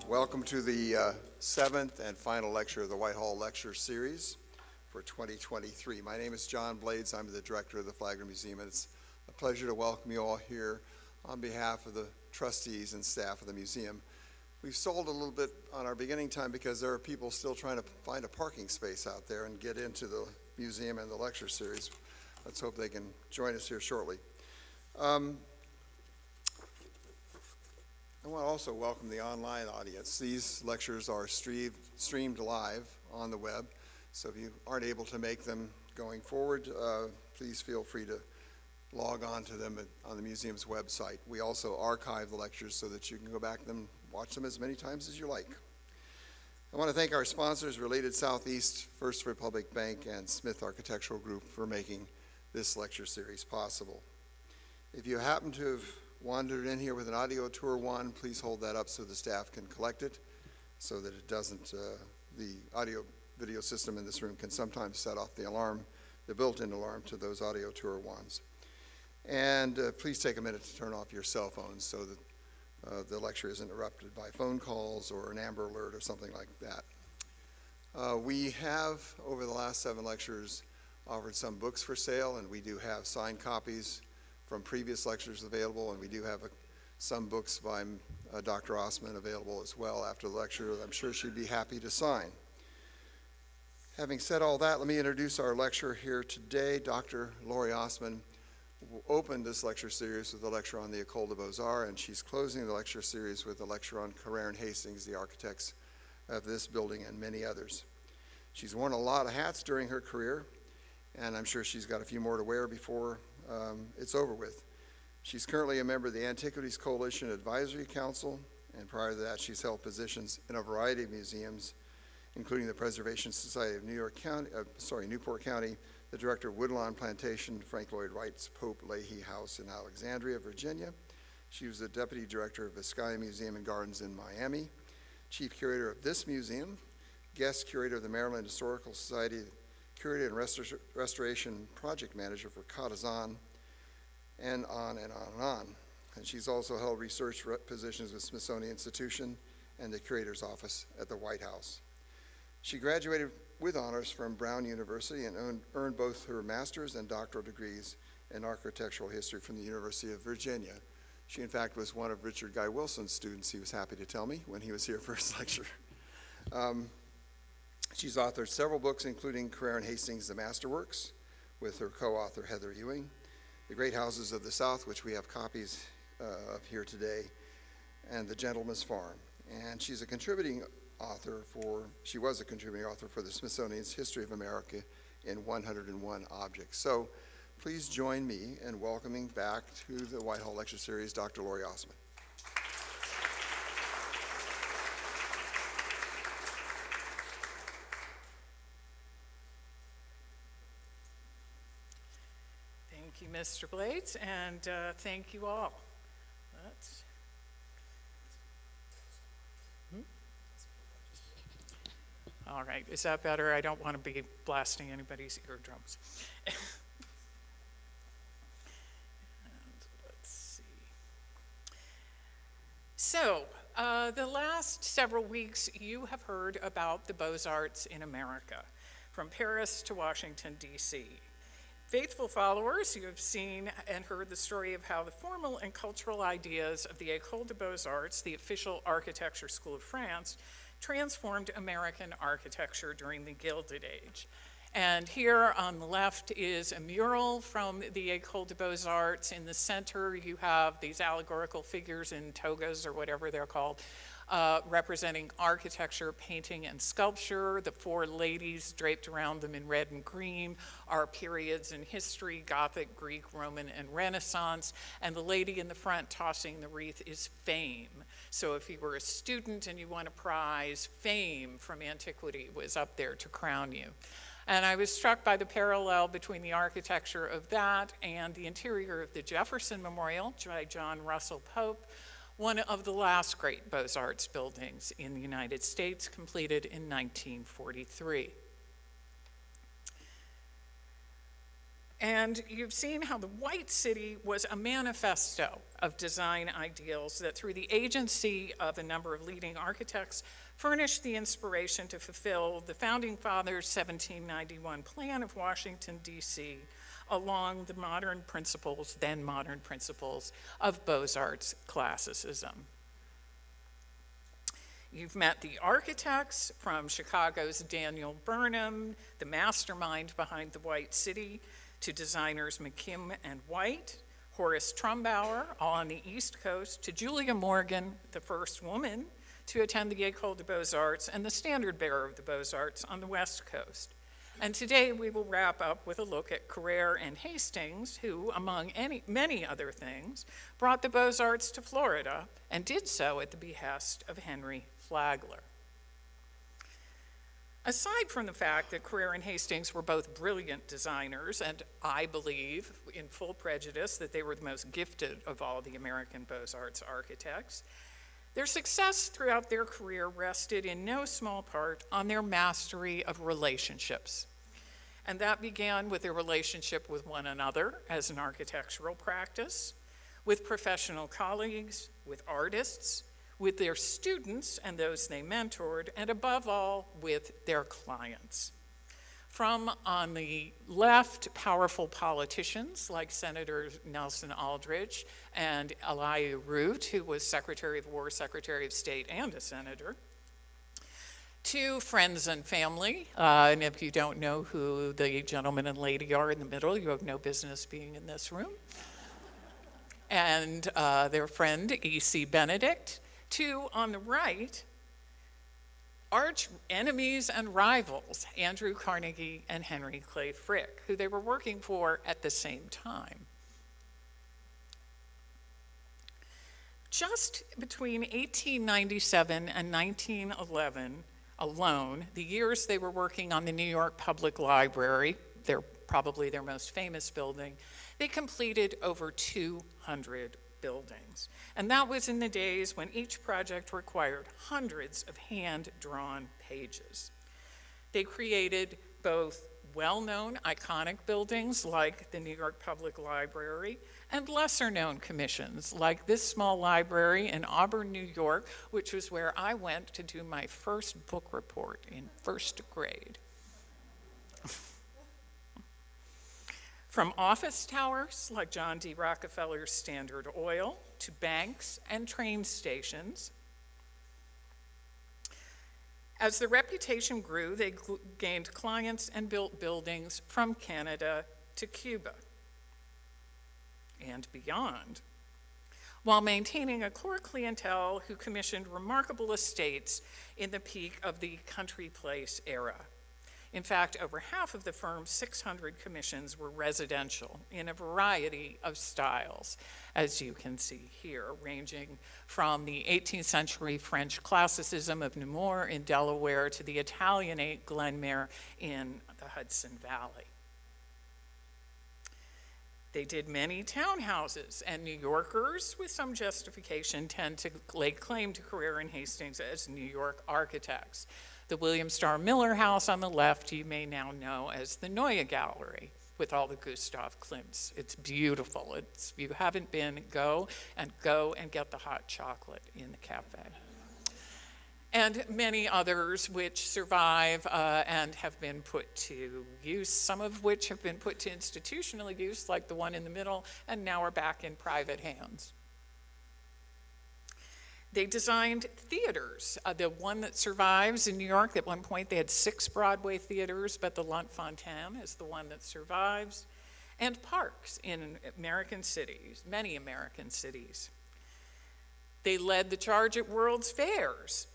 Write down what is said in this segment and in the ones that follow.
Welcome to the seventh and final lecture of the Whitehall Lecture Series for 2023. My name is John Blades. I'm the director of the Flagler Museum, and it's a pleasure to welcome you all here on behalf of the trustees and staff of the museum. We've stalled a little bit on our beginning time because there are people still trying to find a parking space out there and get into the museum and the lecture series. Let's hope they can join us here shortly. I want to also welcome the online audience. These lectures are streamed live on the web, so if you aren't able to make them going forward, please feel free to log on to them on the museum's website. We also archive the lectures so that you can go back and watch them as many times as you like. I want to thank our sponsors, Related Southeast, First Republic Bank, and Smith Architectural Group for making this lecture series possible. If you happen to have wandered in here with an audio tour wand, please hold that up so the staff can collect it so that it doesn't, the audio video system in this room can sometimes set off the alarm, the built-in alarm to those audio tour wands. And please take a minute to turn off your cell phones so that the lecture isn't interrupted by phone calls or an Amber Alert or something like that. We have, over the last 7 lectures, offered some books for sale, and we do have signed copies from previous lectures available, and we do have some books by Dr. Osman available as well after the lecture that I'm sure she'd be happy to sign. Having said all that, let me introduce our lecturer here today. Dr. Lori Osman opened this lecture series with a lecture on the École de Beaux-Arts, and she's closing the lecture series with a lecture on Carrère and Hastings, the architects of this building and many others. She's worn a lot of hats during her career, and I'm sure she's got a few more to wear before it's over with. She's currently a member of the Antiquities Coalition Advisory Council, and prior to that she's held positions in a variety of museums, including the Preservation Society of Newport County, the director of Woodlawn Plantation, Frank Lloyd Wright's Pope Leahy House in Alexandria, Virginia. She was the deputy director of Vizcaya Museum and Gardens in Miami, chief curator of this museum, guest curator of the Maryland Historical Society, curator and restoration project manager for Katazan, and on and on and on. And she's also held research positions with Smithsonian Institution and the curator's office at the White House. She graduated with honors from Brown University and earned both her master's and doctoral degrees in architectural history from the University of Virginia. She, in fact, was one of Richard Guy Wilson's students, he was happy to tell me, when he was here for his lecture. She's authored several books, including Carrère and Hastings, The Masterworks, with her co-author Heather Ewing, The Great Houses of the South, which we have copies of here today, and The Gentleman's Farm. And she's a contributing author she was a contributing author for the Smithsonian's History of America in 101 Objects. So please join me in welcoming back to the Whitehall Lecture Series, Dr. Lori Osman. Thank you, Mr. Blades, and thank you all. All right, is that better? I don't want to be blasting anybody's eardrums. And let's see. So, the last several weeks, you have heard about the Beaux-Arts in America, from Paris to Washington, D.C. Faithful followers, you have seen and heard the story of how the formal and cultural ideas of the École de Beaux-Arts, the official architecture school of France, transformed American architecture during the Gilded Age. And here on the left is a mural from the École de Beaux-Arts. In the center, you have these allegorical figures in togas or whatever they're called, representing architecture, painting, and sculpture. The 4 ladies draped around them in red and green are periods in history: Gothic, Greek, Roman, and Renaissance. And the lady in the front tossing the wreath is Fame. So if you were a student and you won a prize, Fame from antiquity was up there to crown you. And I was struck by the parallel between the architecture of that and the interior of the Jefferson Memorial by John Russell Pope, one of the last great Beaux-Arts buildings in the United States, completed in 1943. And you've seen how the White City was a manifesto of design ideals that, through the agency of a number of leading architects, furnished the inspiration to fulfill the Founding Fathers' 1791 plan of Washington, D.C., along the modern principles, then modern principles, of Beaux-Arts classicism. You've met the architects from Chicago's Daniel Burnham, the mastermind behind the White City, to designers McKim and White, Horace Trumbauer, all on the East Coast, to Julia Morgan, the first woman to attend the École des Beaux-Arts and the standard bearer of the Beaux-Arts on the West Coast. And today we will wrap up with a look at Carrère and Hastings, who, among many other things, brought the Beaux-Arts to Florida and did so at the behest of Henry Flagler. Aside from the fact that Carrère and Hastings were both brilliant designers, and I believe, in full prejudice, that they were the most gifted of all the American Beaux-Arts architects, their success throughout their career rested in no small part on their mastery of relationships. And that began with their relationship with one another as an architectural practice, with professional colleagues, with artists, with their students and those they mentored, and above all, with their clients. From, on the left, powerful politicians like Senator Nelson Aldrich and Elihu Root, who was Secretary of War, Secretary of State, and a senator, to friends and family. And if you don't know who the gentleman and lady are in the middle, you have no business being in this room. And their friend, E.C. Benedict. To, on the right, arch enemies and rivals, Andrew Carnegie and Henry Clay Frick, who they were working for at the same time. Just between 1897 and 1911 alone, the years they were working on the New York Public Library, probably their most famous building, they completed over 200 buildings. And that was in the days when each project required hundreds of hand-drawn pages. They created both well-known iconic buildings like the New York Public Library and lesser-known commissions like this small library in Auburn, New York, which was where I went to do my first book report in first grade. From office towers like John D. Rockefeller's Standard Oil to banks and train stations. As the reputation grew, they gained clients and built buildings from Canada to Cuba and beyond, while maintaining a core clientele who commissioned remarkable estates in the peak of the country place era. In fact, over half of the firm's 600 commissions were residential in a variety of styles, as you can see here, ranging from the 18th century French classicism of Nemours in Delaware to the Italianate Glenmere in the Hudson Valley. They did many townhouses, and New Yorkers, with some justification, tend to lay claim to Carrère and Hastings as New York architects. The William Starr Miller House on the left, you may now know as the Neue Gallery, with all the Gustav Klimts. It's beautiful. If you haven't been, go and get the hot chocolate in the cafe. And many others which survive and have been put to use, some of which have been put to institutional use, like the one in the middle, and now are back in private hands. They designed theaters. The one that survives in New York, at one point they had 6 Broadway theaters, but the Lunt-Fontanne is the one that survives, and parks in American cities, many American cities. They led the charge at World's Fairs,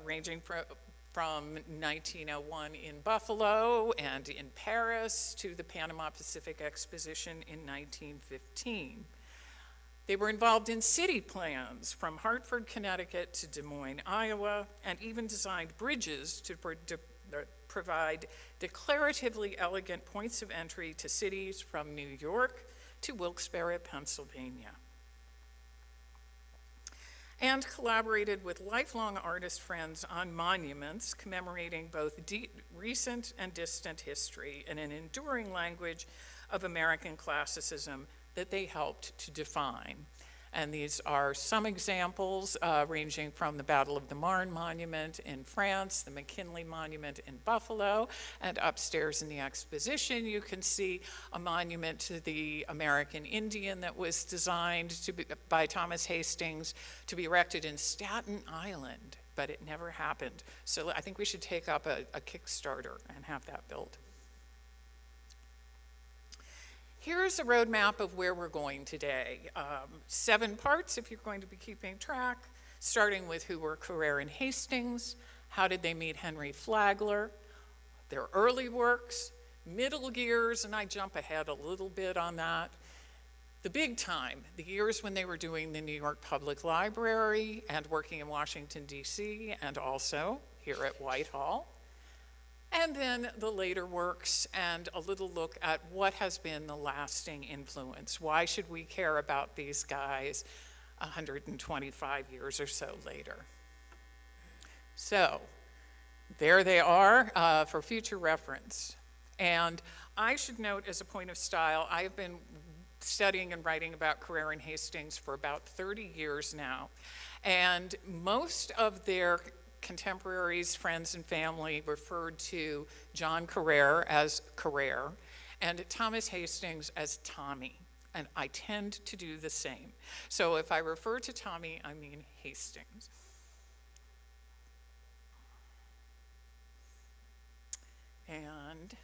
ranging from 1901 in Buffalo and in Paris to the Panama Pacific Exposition in 1915. They were involved in city plans from Hartford, Connecticut to Des Moines, Iowa, and even designed bridges to provide declaratively elegant points of entry to cities from New York to Wilkes-Barre, Pennsylvania. and collaborated with lifelong artist friends on monuments commemorating both recent and distant history in an enduring language of American classicism that they helped to define. And these are some examples ranging from the Battle of the Marne Monument in France, the McKinley Monument in Buffalo, and upstairs in the exposition you can see a monument to the American Indian that was designed by Thomas Hastings to be erected in Staten Island, but it never happened. So I think we should take up a Kickstarter and have that built. Here's a roadmap of where we're going today. 7 parts, if you're going to be keeping track, starting with who were Carrère and Hastings, how did they meet Henry Flagler, their early works, middle years, and I jump ahead a little bit on that, the big time, the years when they were doing the New York Public Library and working in Washington, D.C., and also here at Whitehall. And then the later works and a little look at what has been the lasting influence. Why should we care about these guys 125 years or so later? So there they are for future reference. And I should note as a point of style, I have been studying and writing about Carrère and Hastings for about 30 years now. And most of their contemporaries, friends, and family referred to John Carrère as Carrère and Thomas Hastings as Tommy, and I tend to do the same. So if I refer to Tommy, I mean Hastings. And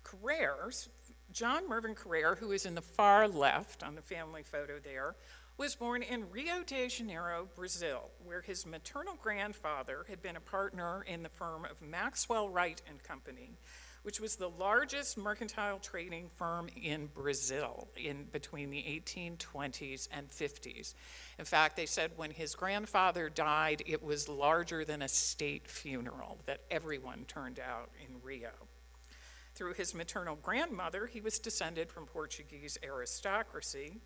Carrère's, John Mervyn Carrère, who is in the far left on the family photo there, was born in Rio de Janeiro, Brazil, where his maternal grandfather had been a partner in the firm of Maxwell Wright and Company, which was the largest mercantile trading firm in Brazil in between the 1820s and 50s. In fact, they said when his grandfather died, it was larger than a state funeral that everyone turned out in Rio. Through his maternal grandmother, he was descended from Portuguese aristocracy,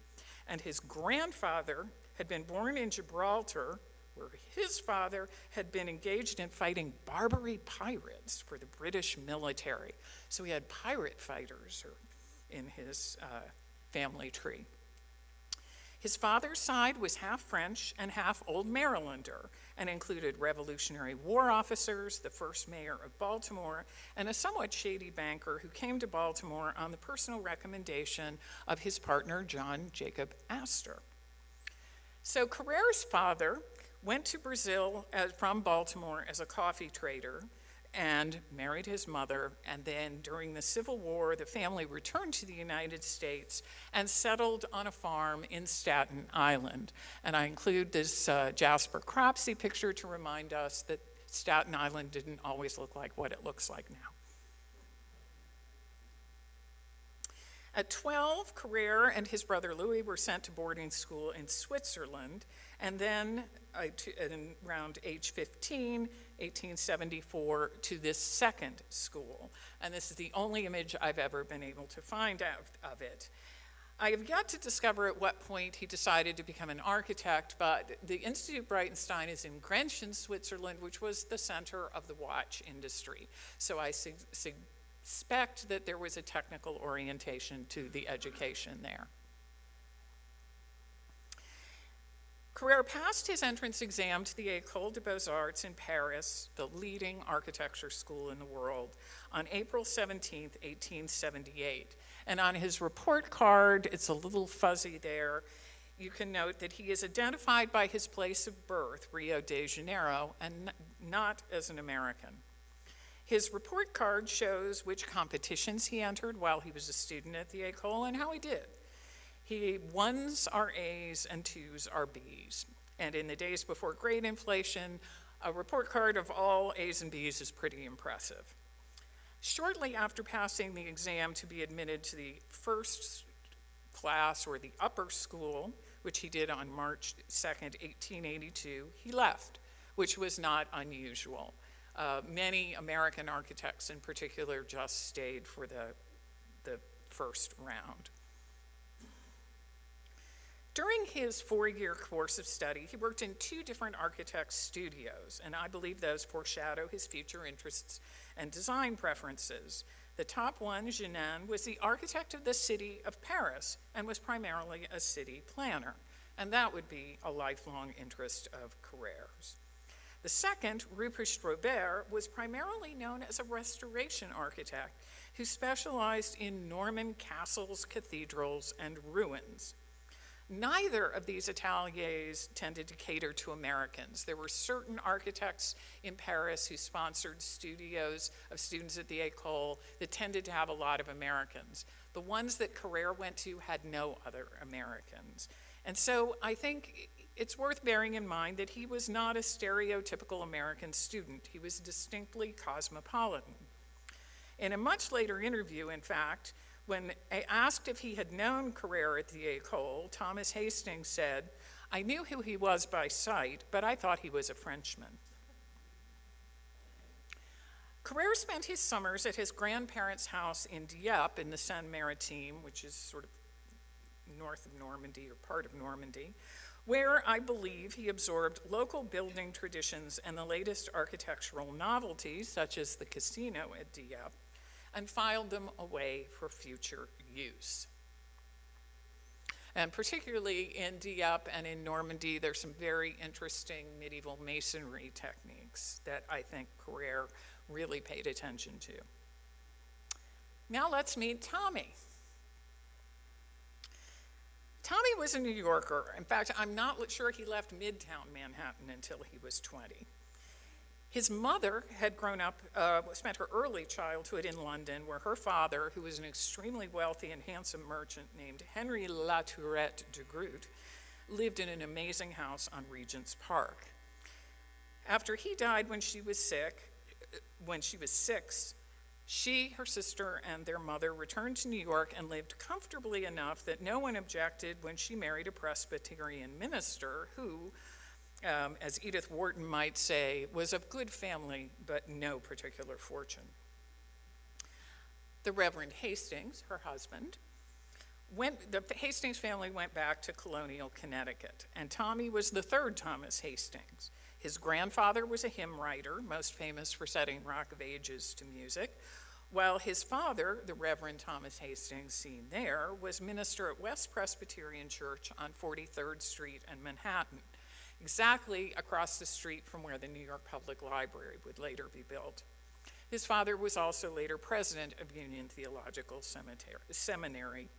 and his grandfather had been born in Gibraltar, where his father had been engaged in fighting Barbary pirates for the British military. So he had pirate fighters in his family tree. His father's side was half French and half Old Marylander, and included Revolutionary War officers, the first mayor of Baltimore, and a somewhat shady banker who came to Baltimore on the personal recommendation of his partner, John Jacob Astor. So Carrère's father went to Brazil from Baltimore as a coffee trader and married his mother, and then during the Civil War, the family returned to the United States and settled on a farm in Staten Island. And I include this Jasper Cropsey picture to remind us that Staten Island didn't always look like what it looks like now. At 12, Carrère and his brother Louis were sent to boarding school in Switzerland, and then around age 15, 1874, to this second school. And this is the only image I've ever been able to find out of it. I have yet to discover at what point he decided to become an architect, but the Institute Breitenstein is in Grenchen, Switzerland, which was the center of the watch industry. So I suspect that there was a technical orientation to the education there. Carrère passed his entrance exam to the École des Beaux-Arts in Paris, the leading architecture school in the world, on April 17, 1878. And on his report card, it's a little fuzzy there, you can note that he is identified by his place of birth, Rio de Janeiro, and not as an American. His report card shows which competitions he entered while he was a student at the École and how he did. Ones are A's and twos are B's. And in the days before grade inflation, a report card of all A's and B's is pretty impressive. Shortly after passing the exam to be admitted to the first class or the upper school, which he did on March 2nd, 1882, he left, which was not unusual. Many American architects in particular just stayed for the first round. During his 4-year course of study, he worked in 2 different architects' studios, and I believe those foreshadow his future interests and design preferences. The top one, Genin, was the architect of the city of Paris and was primarily a city planner, and that would be a lifelong interest of Carrère's. The second, Rupert Robert, was primarily known as a restoration architect who specialized in Norman castles, cathedrals, and ruins. Neither of these ateliers tended to cater to Americans. There were certain architects in Paris who sponsored studios of students at the École that tended to have a lot of Americans. The ones that Carrère went to had no other Americans. And so I think it's worth bearing in mind that he was not a stereotypical American student. He was distinctly cosmopolitan. In a much later interview, in fact, when asked if he had known Carrère at the École, Thomas Hastings said, "I knew who he was by sight, but I thought he was a Frenchman." Carrère spent his summers at his grandparents' house in Dieppe in the Seine-Maritime, which is sort of north of Normandy or part of Normandy, where I believe he absorbed local building traditions and the latest architectural novelties, such as the casino at Dieppe, and filed them away for future use. And particularly in Dieppe and in Normandy, there's some very interesting medieval masonry techniques that I think Carrère really paid attention to. Now let's meet Tommy. Tommy was a New Yorker. In fact, I'm not sure he left Midtown Manhattan until he was 20. His mother had grown up, spent her early childhood in London, where her father, who was an extremely wealthy and handsome merchant named Henry Latourette de Groot, lived in an amazing house on Regent's Park. After he died when she was 6, she, her sister, and their mother returned to New York and lived comfortably enough that no one objected when she married a Presbyterian minister who, as Edith Wharton might say, was of good family but no particular fortune. The Reverend Hastings, her husband, the Hastings family went back to colonial Connecticut, and Tommy was the 3rd Thomas Hastings. His grandfather was a hymn writer, most famous for setting Rock of Ages to music, while his father, the Reverend Thomas Hastings, seen there, was minister at West Presbyterian Church on 43rd Street in Manhattan, exactly across the street from where the New York Public Library would later be built. His father was also later president of Union Theological Seminary.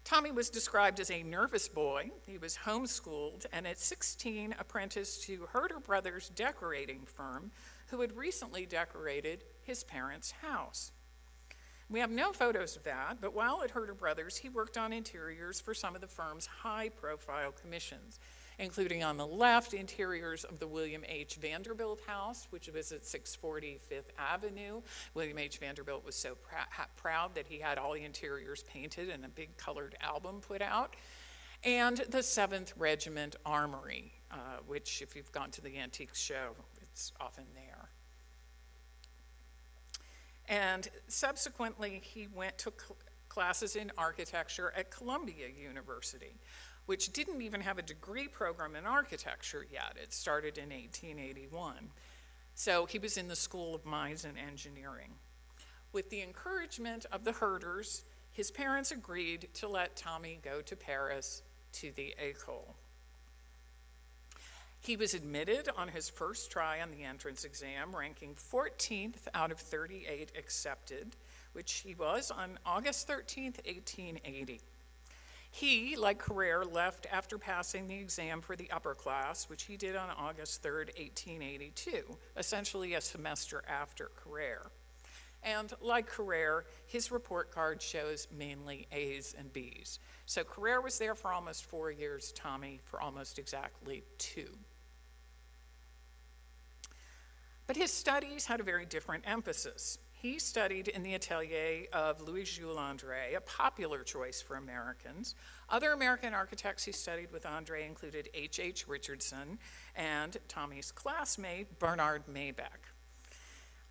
Tommy was described as a nervous boy. He was homeschooled, and at 16 apprenticed to Herder Brothers decorating firm, who had recently decorated his parents' house. We have no photos of that, but while at Herder Brothers, he worked on interiors for some of the firm's high-profile commissions, including on the left, interiors of the William H. Vanderbilt house, which was at 640 Fifth Avenue. William H. Vanderbilt was so proud that he had all the interiors painted and a big colored album put out. And the 7th Regiment Armory, which, if you've gone to the antiques show, it's often there. And subsequently, he took classes in architecture at Columbia University, which didn't even have a degree program in architecture yet. It started in 1881. So he was in the School of Mines and Engineering. With the encouragement of the Herders, his parents agreed to let Tommy go to Paris to the École. He was admitted on his first try on the entrance exam, ranking 14th out of 38 accepted, which he was on August 13th, 1880. He, like Carrère, left after passing the exam for the upper class, which he did on August 3rd, 1882, essentially a semester after Carrère. And like Carrère, his report card shows mainly A's and B's. So Carrère was there for almost 4 years, Tommy for almost exactly 2. But his studies had a very different emphasis. He studied in the atelier of Louis-Jules André, a popular choice for Americans. Other American architects he studied with André included H.H. Richardson and Tommy's classmate, Bernard Maybeck.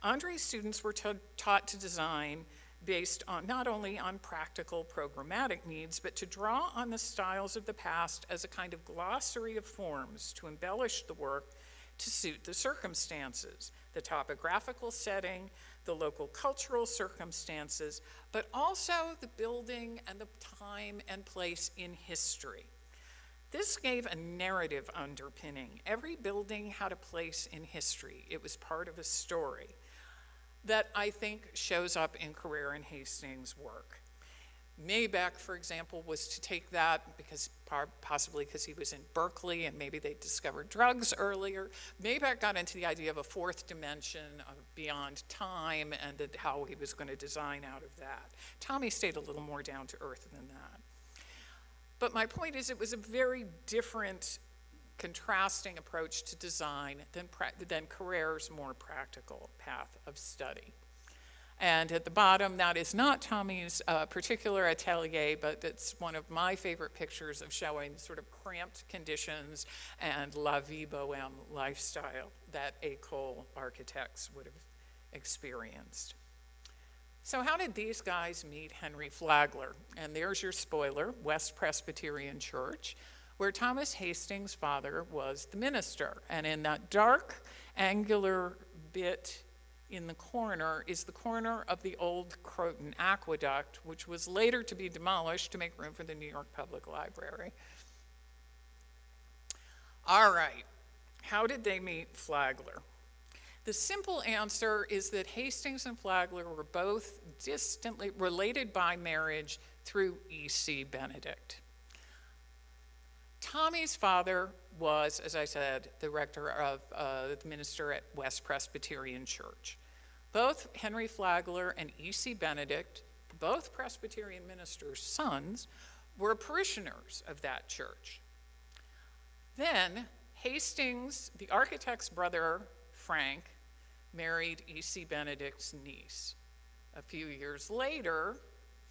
André's students were taught to design based on not only on practical programmatic needs, but to draw on the styles of the past as a kind of glossary of forms to embellish the work to suit the circumstances, the topographical setting, the local cultural circumstances, but also the building and the time and place in history. This gave a narrative underpinning. Every building had a place in history. It was part of a story that I think shows up in Carrère and Hastings' work. Maybeck, for example, was to take that because possibly because he was in Berkeley and maybe they discovered drugs earlier. Maybeck got into the idea of a fourth dimension of beyond time and how he was going to design out of that. Tommy stayed a little more down to earth than that. But my point is it was a very different contrasting approach to design than Carrère's more practical path of study. And at the bottom, that is not Tommy's particular atelier, but it's one of my favorite pictures of showing sort of cramped conditions and la vie bohème lifestyle that École architects would have experienced. So how did these guys meet Henry Flagler? And there's your spoiler, West Presbyterian Church, where Thomas Hastings' father was the minister. And in that dark, angular bit in the corner is the corner of the old Croton Aqueduct, which was later to be demolished to make room for the New York Public Library. All right, how did they meet Flagler? The simple answer is that Hastings and Flagler were both distantly related by marriage through E.C. Benedict. Tommy's father was, as I said, the rector of the minister at West Presbyterian Church. Both Henry Flagler and E.C. Benedict, both Presbyterian ministers' sons, were parishioners of that church. Then Hastings, the architect's brother, Frank, married E.C. Benedict's niece. A few years later,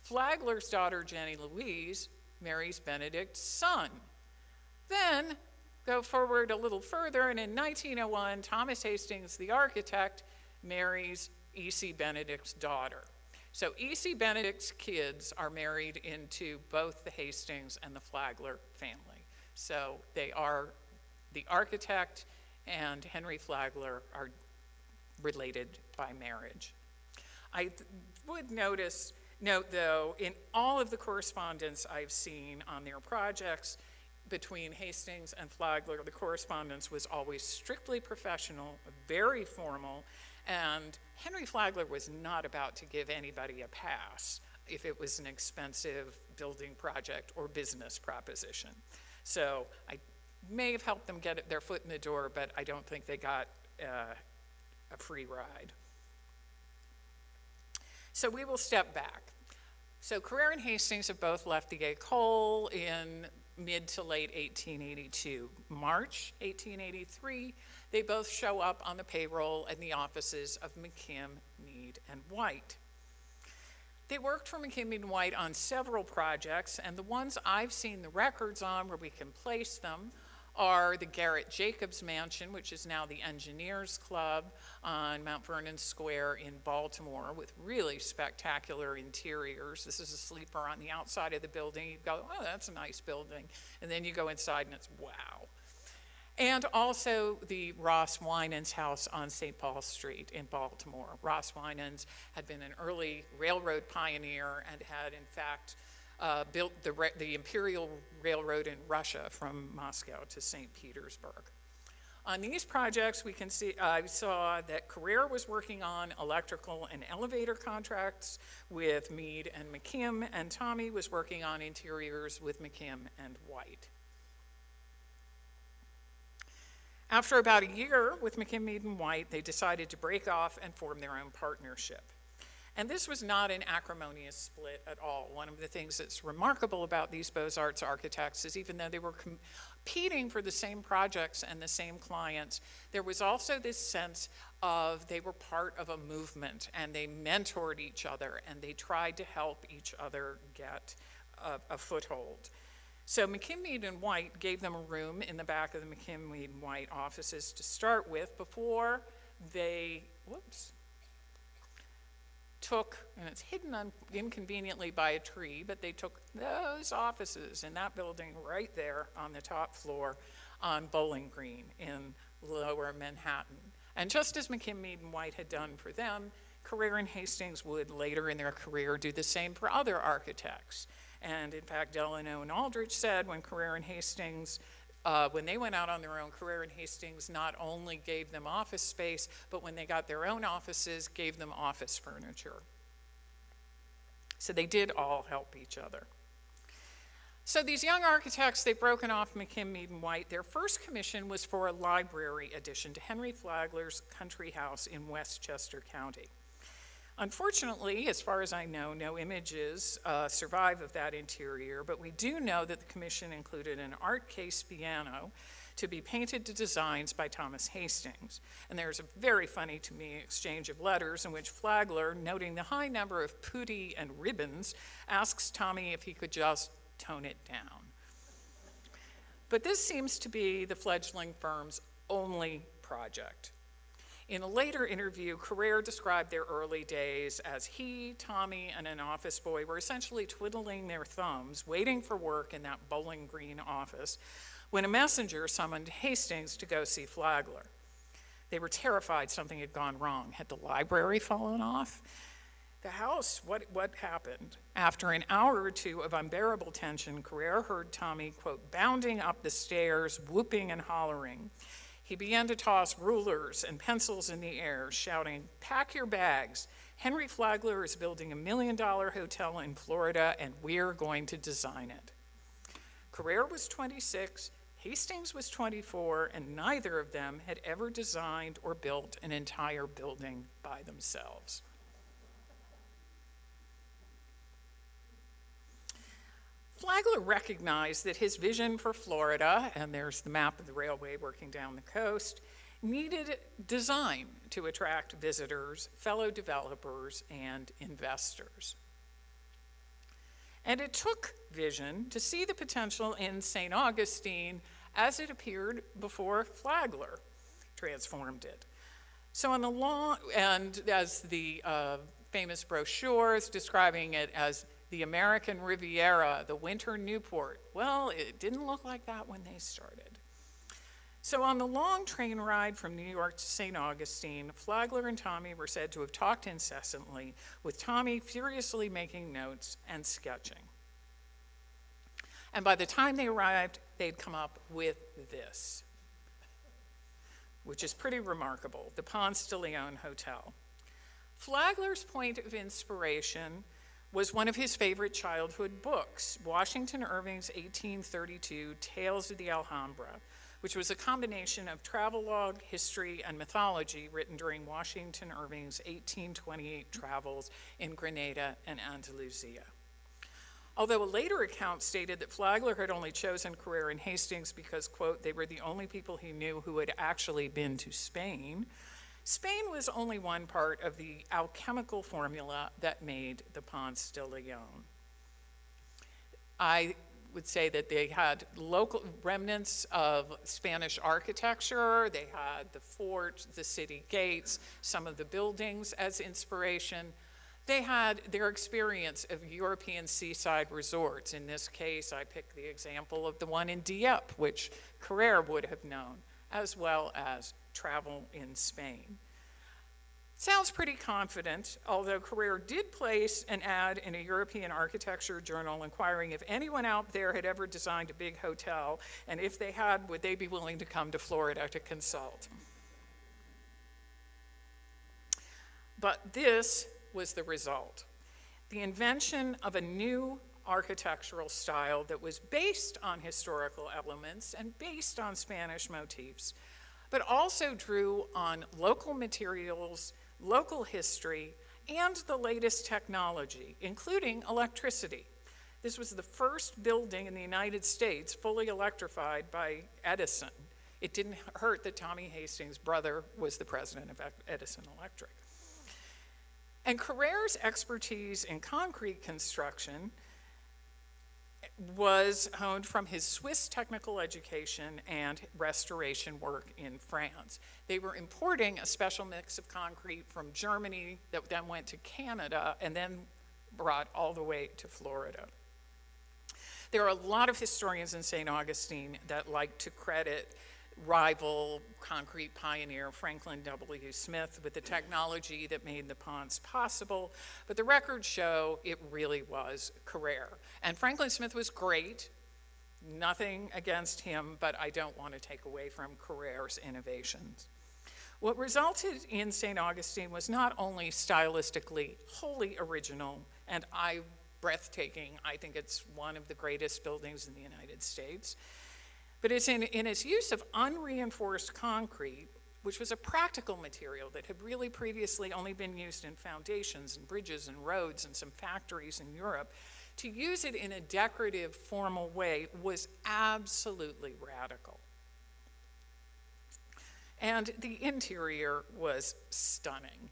Flagler's daughter, Jenny Louise, marries Benedict's son. Then, go forward a little further, and in 1901, Thomas Hastings, the architect, marries E.C. Benedict's daughter. So E.C. Benedict's kids are married into both the Hastings and the Flagler family. So they are, the architect and Henry Flagler are related by marriage. I would note though, in all of the correspondence I've seen on their projects, between Hastings and Flagler, the correspondence was always strictly professional, very formal, and Henry Flagler was not about to give anybody a pass if it was an expensive building project or business proposition. So I may have helped them get their foot in the door, but I don't think they got a free ride. So we will step back. So Carrère and Hastings have both left the École in mid to late 1882. March 1883, they both show up on the payroll in the offices of McKim, Mead, and White. They worked for McKim, Mead, and White on several projects, and the ones I've seen the records on where we can place them are the Garrett Jacobs Mansion, which is now the Engineers Club on Mount Vernon Square in Baltimore with really spectacular interiors. This is a sleeper on the outside of the building. You go, oh, that's a nice building. And then you go inside and it's wow. And also the Ross Winans house on St. Paul Street in Baltimore. Ross Winans had been an early railroad pioneer and had in fact built the Imperial Railroad in Russia from Moscow to St. Petersburg. On these projects, we can see, I saw that Carrère was working on electrical and elevator contracts with Mead and McKim, and Tommy was working on interiors with McKim and White. After about a year with McKim, Mead, and White, they decided to break off and form their own partnership. And this was not an acrimonious split at all. One of the things that's remarkable about these Beaux-Arts architects is even though they were competing for the same projects and the same clients, there was also this sense of they were part of a movement and they mentored each other and they tried to help each other get a foothold. So McKim, Mead, and White gave them a room in the back of the McKim, Mead, and White offices to start with before they, took, and it's hidden inconveniently by a tree, but they took those offices in that building right there on the top floor on Bowling Green in lower Manhattan. And just as McKim, Mead, and White had done for them, Carrère and Hastings would later in their career do the same for other architects. And in fact, Delano and Aldrich said when Carrère and Hastings, when they went out on their own, Carrère and Hastings not only gave them office space, but when they got their own offices, gave them office furniture. So they did all help each other. So these young architects, they've broken off McKim, Mead, and White. Their first commission was for a library addition to Henry Flagler's country house in Westchester County. Unfortunately, as far as I know, no images survive of that interior, but we do know that the commission included an art case piano to be painted to designs by Thomas Hastings. And there's a very funny to me exchange of letters in which Flagler, noting the high number of putti and ribbons, asks Tommy if he could just tone it down. But this seems to be the fledgling firm's only project. In a later interview, Carrère described their early days as he, Tommy, and an office boy were essentially twiddling their thumbs, waiting for work in that Bowling Green office, when a messenger summoned Hastings to go see Flagler. They were terrified something had gone wrong. Had the library fallen off? The house, what happened? After an hour or two of unbearable tension, Carrère heard Tommy, quote, bounding up the stairs, whooping and hollering. He began to toss rulers and pencils in the air, shouting, pack your bags. Henry Flagler is building $1 million hotel in Florida, and we're going to design it. Carrère was 26, Hastings was 24, and neither of them had ever designed or built an entire building by themselves. Flagler recognized that his vision for Florida, and there's the map of the railway working down the coast, needed design to attract visitors, fellow developers, and investors. And it took vision to see the potential in St. Augustine as it appeared before Flagler transformed it. So on the long, and as the famous brochures describing it as the American Riviera, the winter Newport. Well, it didn't look like that when they started. So on the long train ride from New York to St. Augustine, Flagler and Tommy were said to have talked incessantly, with Tommy furiously making notes and sketching. And by the time they arrived, they'd come up with this, which is pretty remarkable, the Ponce de Leon Hotel. Flagler's point of inspiration was one of his favorite childhood books, Washington Irving's 1832 Tales of the Alhambra, which was a combination of travelogue, history, and mythology written during Washington Irving's 1828 travels in Grenada and Andalusia. Although a later account stated that Flagler had only chosen Carrère and Hastings because, quote, they were the only people he knew who had actually been to Spain, Spain was only one part of the alchemical formula that made the Ponce de Leon. I would say that they had local remnants of Spanish architecture. They had the fort, the city gates, some of the buildings as inspiration. They had their experience of European seaside resorts. In this case, I picked the example of the one in Dieppe, which Carrère would have known, as well as travel in Spain. Sounds pretty confident, although Carrère did place an ad in a European architecture journal inquiring if anyone out there had ever designed a big hotel, and if they had, would they be willing to come to Florida to consult. But this was the result. The invention of a new architectural style that was based on historical elements and based on Spanish motifs, but also drew on local materials, local history, and the latest technology, including electricity. This was the first building in the United States fully electrified by Edison. It didn't hurt that Tommy Hastings' brother was the president of Edison Electric. And Carrère's expertise in concrete construction was honed from his Swiss technical education and restoration work in France. They were importing a special mix of concrete from Germany that then went to Canada and then brought all the way to Florida. There are a lot of historians in St. Augustine that like to credit rival concrete pioneer Franklin W. Smith with the technology that made the Ponce possible, but the records show it really was Carrère. And Franklin Smith was great, nothing against him, but I don't want to take away from Carrère's innovations. What resulted in St. Augustine was not only stylistically wholly original and breathtaking, I think it's one of the greatest buildings in the United States, but it's in its use of unreinforced concrete, which was a practical material that had really previously only been used in foundations and bridges and roads and some factories in Europe. To use it in a decorative, formal way was absolutely radical. And the interior was stunning.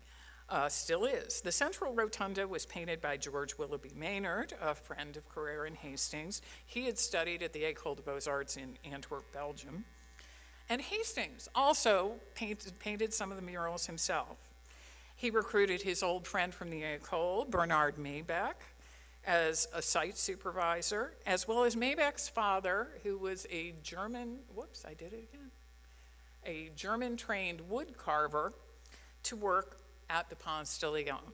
Still is. The central rotunda was painted by George Willoughby Maynard, a friend of Carrère and Hastings. He had studied at the École des Beaux-Arts in Antwerp, Belgium. And Hastings also painted some of the murals himself. He recruited his old friend from the École, Bernard Maybeck, as a site supervisor, as well as Maybeck's father, who was a German-trained wood carver, to work at the Ponce de Leon.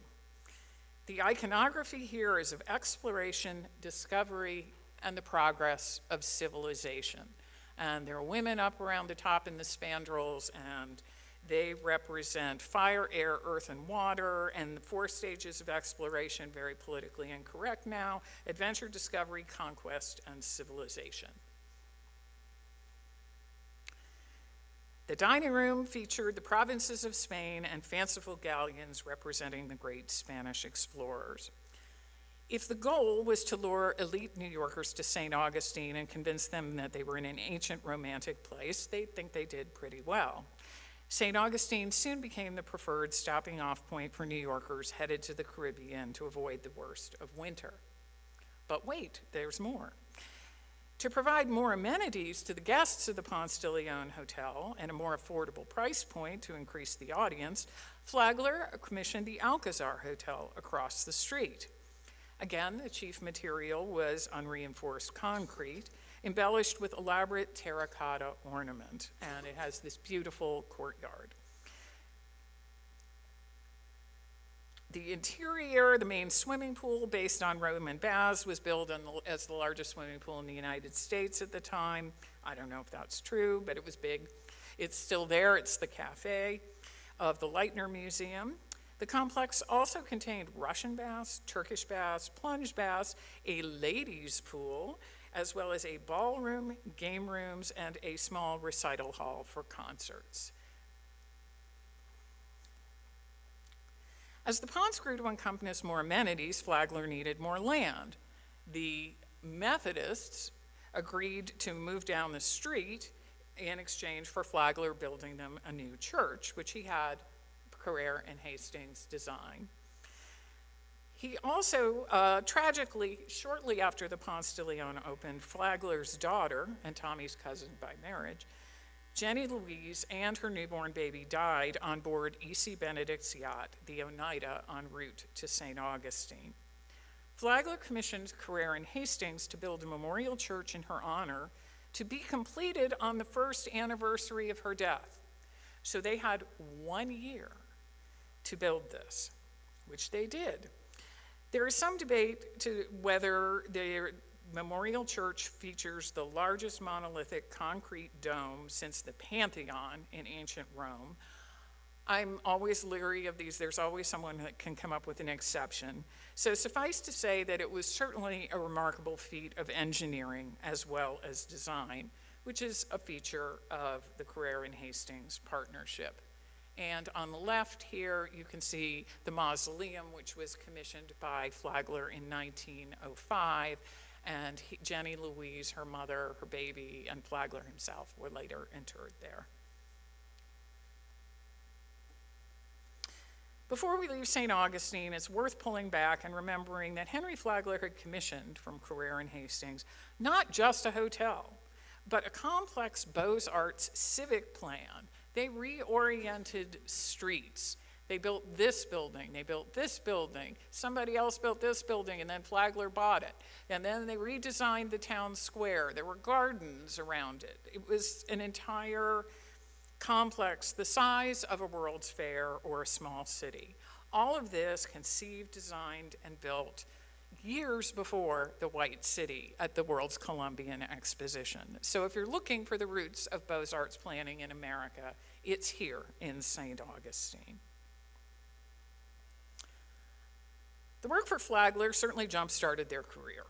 The iconography here is of exploration, discovery, and the progress of civilization. And there are women up around the top in the spandrels, and they represent fire, air, earth, and water, and the 4 stages of exploration, very politically incorrect now: adventure, discovery, conquest, and civilization. The dining room featured the provinces of Spain and fanciful galleons representing the great Spanish explorers. If the goal was to lure elite New Yorkers to St. Augustine and convince them that they were in an ancient romantic place, they think they did pretty well. St. Augustine soon became the preferred stopping off point for New Yorkers headed to the Caribbean to avoid the worst of winter. But wait, there's more. To provide more amenities to the guests of the Ponce de Leon Hotel and a more affordable price point to increase the audience, Flagler commissioned the Alcazar Hotel across the street. Again, the chief material was unreinforced concrete, embellished with elaborate terracotta ornament, and it has this beautiful courtyard. The interior, the main swimming pool, based on Roman baths, was billed as the largest swimming pool in the United States at the time. I don't know if that's true, but it was big. It's still there. It's the cafe of the Leitner Museum. The complex also contained Russian baths, Turkish baths, plunge baths, a ladies' pool, as well as a ballroom, game rooms, and a small recital hall for concerts. As the Ponce grew to encompass more amenities, Flagler needed more land. The Methodists agreed to move down the street in exchange for Flagler building them a new church, which he had Carrère and Hastings design. He also, tragically, shortly after the Ponce de Leon opened, Flagler's daughter, and Tommy's cousin by marriage, Jenny Louise, and her newborn baby died on board E.C. Benedict's yacht, the Oneida, en route to St. Augustine. Flagler commissioned Carrère and Hastings to build a memorial church in her honor to be completed on the 1st anniversary of her death. So they had 1 year to build this, which they did. There is some debate to whether the Memorial Church features the largest monolithic concrete dome since the Pantheon in ancient Rome. I'm always leery of these. There's always someone that can come up with an exception. So suffice to say that it was certainly a remarkable feat of engineering as well as design, which is a feature of the Carrère and Hastings partnership. And on the left here, you can see the mausoleum, which was commissioned by Flagler in 1905. And Jenny Louise, her mother, her baby, and Flagler himself were later interred there. Before we leave St. Augustine, it's worth pulling back and remembering that Henry Flagler had commissioned from Carrère and Hastings not just a hotel, but a complex Beaux-Arts civic plan. They reoriented streets. They built this building, they built this building, somebody else built this building, and then Flagler bought it. And then they redesigned the town square. There were gardens around it. It was an entire complex the size of a World's Fair or a small city. All of this conceived, designed, and built years before the White City at the World's Columbian Exposition. So if you're looking for the roots of Beaux-Arts planning in America, it's here in St. Augustine. The work for Flagler certainly jump-started their career.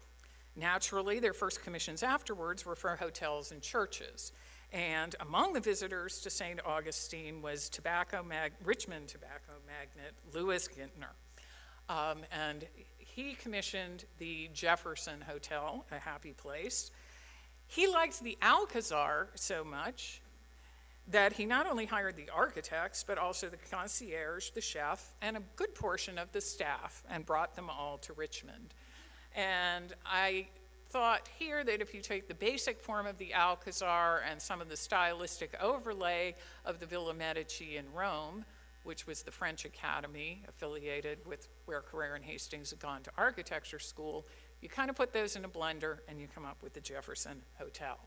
Naturally, their first commissions afterwards were for hotels and churches. And among the visitors to St. Augustine was Richmond tobacco magnate Louis Gintner. And he commissioned the Jefferson Hotel, a happy place. He liked the Alcazar so much that he not only hired the architects, but also the concierge, the chef, and a good portion of the staff, and brought them all to Richmond. And I thought here that if you take the basic form of the Alcazar and some of the stylistic overlay of the Villa Medici in Rome, which was the French Academy affiliated with where Carrère and Hastings had gone to architecture school, you kind of put those in a blender and you come up with the Jefferson Hotel.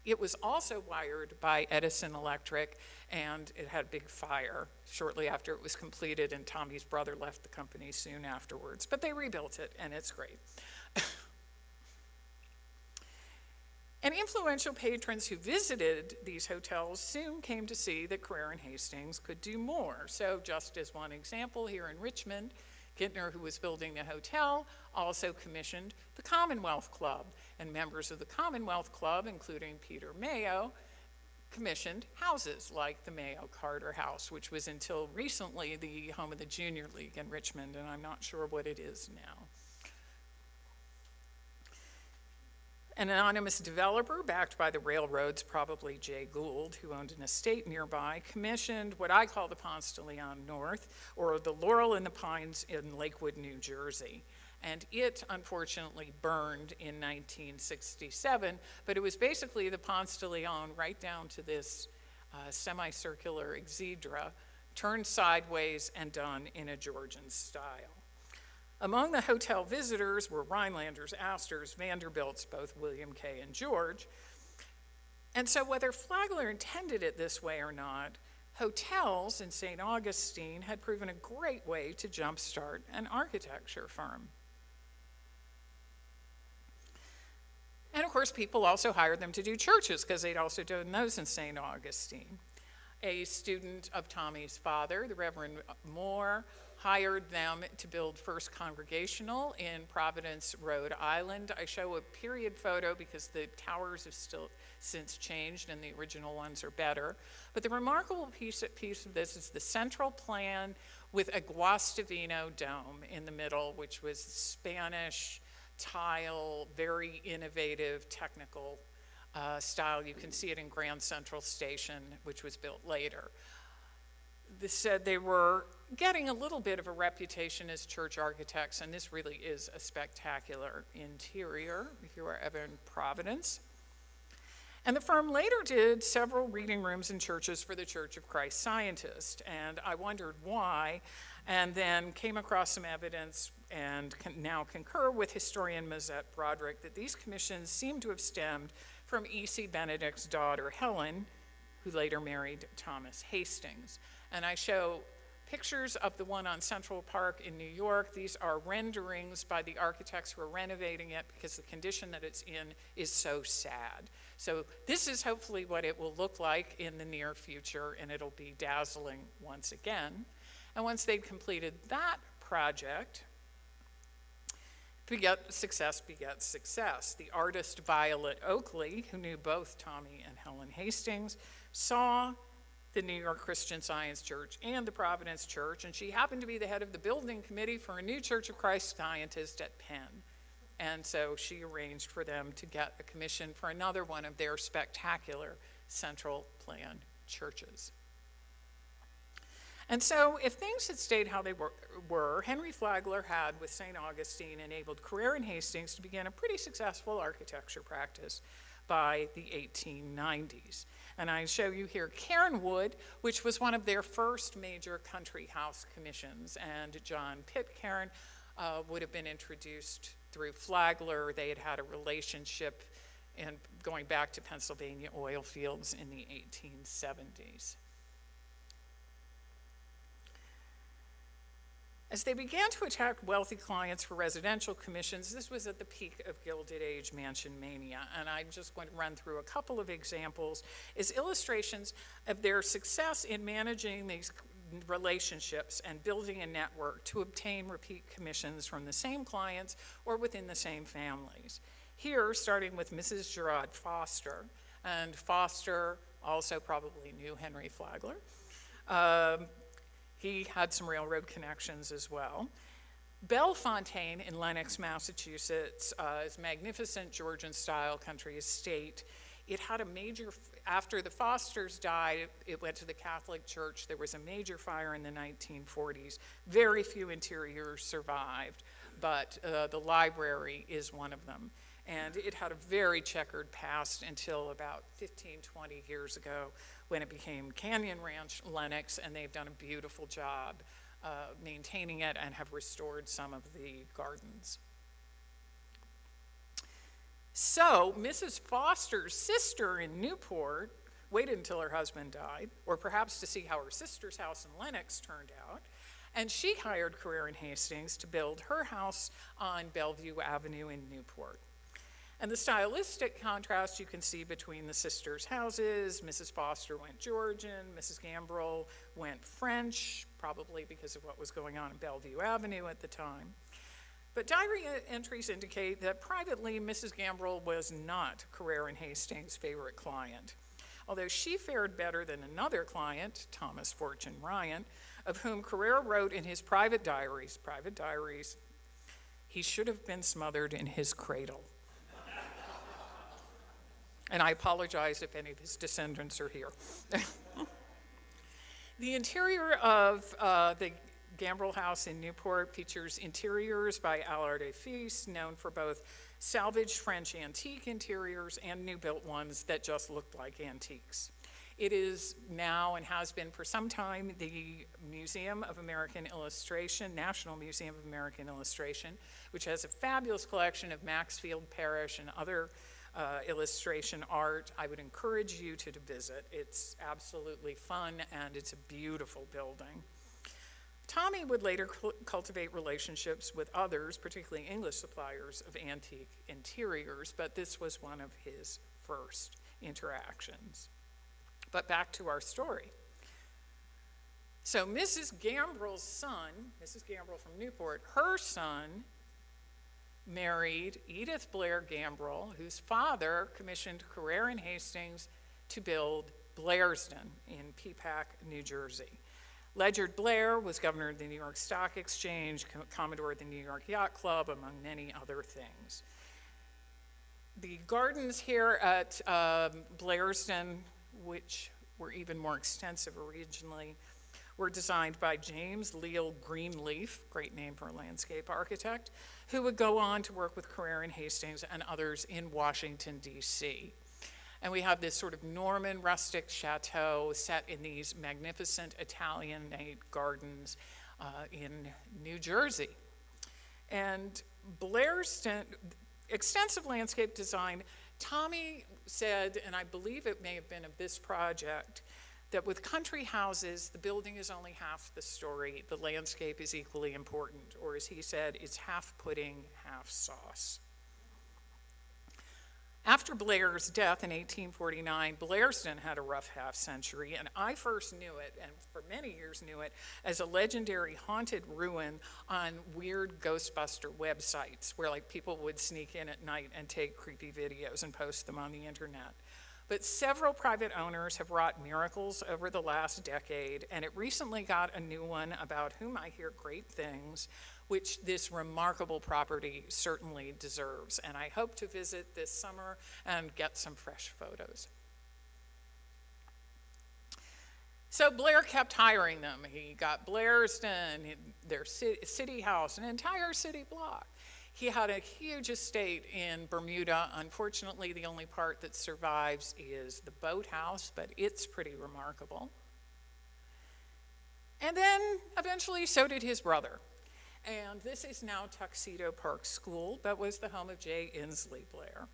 It was also wired by Edison Electric, and it had a big fire shortly after it was completed, and Tommy's brother left the company soon afterwards. But they rebuilt it, and it's great. And influential patrons who visited these hotels soon came to see that Carrère and Hastings could do more. So just as one example, here in Richmond, Gintner, who was building the hotel, also commissioned the Commonwealth Club. And members of the Commonwealth Club, including Peter Mayo, commissioned houses like the Mayo Carter House, which was until recently the home of the Junior League in Richmond, and I'm not sure what it is now. An anonymous developer, backed by the railroads, probably Jay Gould, who owned an estate nearby, commissioned what I call the Ponce de Leon North, or the Laurel and the Pines in Lakewood, New Jersey. And it, unfortunately, burned in 1967, but it was basically the Ponce de Leon right down to this semicircular exedra, turned sideways and done in a Georgian style. Among the hotel visitors were Rhinelanders, Astors, Vanderbilts, both William K. and George. And so whether Flagler intended it this way or not, hotels in St. Augustine had proven a great way to jumpstart an architecture firm. And of course, people also hired them to do churches because they'd also done those in St. Augustine. A student of Tommy's father, the Reverend Moore, hired them to build First Congregational in Providence, Rhode Island. I show a period photo because the towers have still since changed and the original ones are better. But the remarkable piece of this is the central plan with a Guastavino dome in the middle, which was Spanish tile, very innovative, technical style. You can see it in Grand Central Station, which was built later. They said they were getting a little bit of a reputation as church architects, and this really is a spectacular interior if you are ever in Providence. And the firm later did several reading rooms in churches for the Church of Christ Scientist, and I wondered why, and then came across some evidence and can now concur with historian Mazette Broderick that these commissions seem to have stemmed from E.C. Benedict's daughter, Helen, who later married Thomas Hastings. And I show pictures of the one on Central Park in New York. These are renderings by the architects who are renovating it because the condition that it's in is so sad. So this is hopefully what it will look like in the near future, and it'll be dazzling once again. And once they'd completed that project, success begets success. The artist Violet Oakley, who knew both Tommy and Helen Hastings, saw the New York Christian Science Church and the Providence Church, and she happened to be the head of the building committee for a new Church of Christ Scientist at Penn. And so she arranged for them to get a commission for another one of their spectacular central plan churches. And so if things had stayed how they were, Henry Flagler had, with St. Augustine, enabled Carrère and Hastings to begin a pretty successful architecture practice by the 1890s. And I show you here Cairnwood, which was one of their first major country house commissions, and John Pitcairn would have been introduced through Flagler. They had had a relationship and going back to Pennsylvania oil fields in the 1870s. As they began to attract wealthy clients for residential commissions, this was at the peak of Gilded Age mansion mania, and I'm just going to run through a couple of examples as illustrations of their success in managing these relationships and building a network to obtain repeat commissions from the same clients or within the same families. Here, starting with Mrs. Gerard Foster, and Foster also probably knew Henry Flagler. He had some railroad connections as well. Bellefontaine in Lenox, Massachusetts, is magnificent Georgian-style country estate. It had a major, after the Fosters died, it went to the Catholic Church. There was a major fire in the 1940s. Very few interiors survived, but the library is one of them. And it had a very checkered past until about 15, 20 years ago when it became Canyon Ranch Lenox, and they've done a beautiful job maintaining it and have restored some of the gardens. So Mrs. Foster's sister in Newport waited until her husband died, or perhaps to see how her sister's house in Lenox turned out, and she hired Carrère and Hastings to build her house on Bellevue Avenue in Newport. And the stylistic contrast you can see between the sisters' houses. Mrs. Foster went Georgian, Mrs. Gambrill went French, probably because of what was going on in Bellevue Avenue at the time. But diary entries indicate that privately, Mrs. Gambrill was not Carrère and Hastings' favorite client, although she fared better than another client, Thomas Fortune Ryan, of whom Carrère wrote in his private diaries, he should have been smothered in his cradle. And I apologize if any of his descendants are here. The interior of the Gambrill House in Newport features interiors by Allard et Fils, known for both salvaged French antique interiors and new-built ones that just looked like antiques. It is now, and has been for some time, the Museum of American Illustration, National Museum of American Illustration, which has a fabulous collection of Maxfield Parrish and other illustration art. I would encourage you to visit. It's absolutely fun, and it's a beautiful building. Tommy would later cultivate relationships with others, particularly English suppliers of antique interiors, but this was one of his first interactions. But back to our story. So Mrs. Gambrill's son, Mrs. Gambrill from Newport, her son married Edith Blair Gambrill, whose father commissioned Carrère and Hastings to build Blairsden in Peapack, New Jersey. Ledyard Blair was governor of the New York Stock Exchange, commodore of the New York Yacht Club, among many other things. The gardens here at Blairsden, which were even more extensive originally, were designed by James Leal Greenleaf, great name for a landscape architect, who would go on to work with Carrère and Hastings and others in Washington, D.C. And we have this sort of Norman rustic chateau set in these magnificent Italianate gardens in New Jersey. And Blairsden, extensive landscape design. Tommy said, and I believe it may have been of this project, that with country houses, the building is only half the story. The landscape is equally important, or as he said, it's half pudding, half sauce. After Blair's death in 1849, Blairsden had a rough half century, and I first knew it, and for many years knew it, as a legendary haunted ruin on weird Ghostbuster websites where like people would sneak in at night and take creepy videos and post them on the internet. But several private owners have wrought miracles over the last decade, and it recently got a new one about whom I hear great things, which this remarkable property certainly deserves. And I hope to visit this summer and get some fresh photos. So Blair kept hiring them. He got Blairsden, their city house, an entire city block. He had a huge estate in Bermuda. Unfortunately, the only part that survives is the boathouse, but it's pretty remarkable. And then eventually so did his brother. And this is now Tuxedo Park School, but was the home of J. Inslee Blair.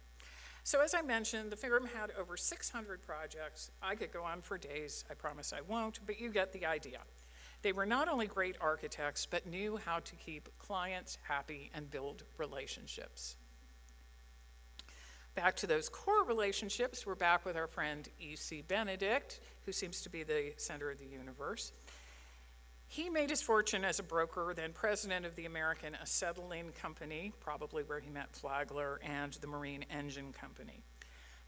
So as I mentioned, the firm had over 600 projects. I could go on for days, I promise I won't, but you get the idea. They were not only great architects, but knew how to keep clients happy and build relationships. Back to those core relationships, we're back with our friend E.C. Benedict, who seems to be the center of the universe. He made his fortune as a broker, then president of the American Acetylene Company, probably where he met Flagler, and the Marine Engine Company.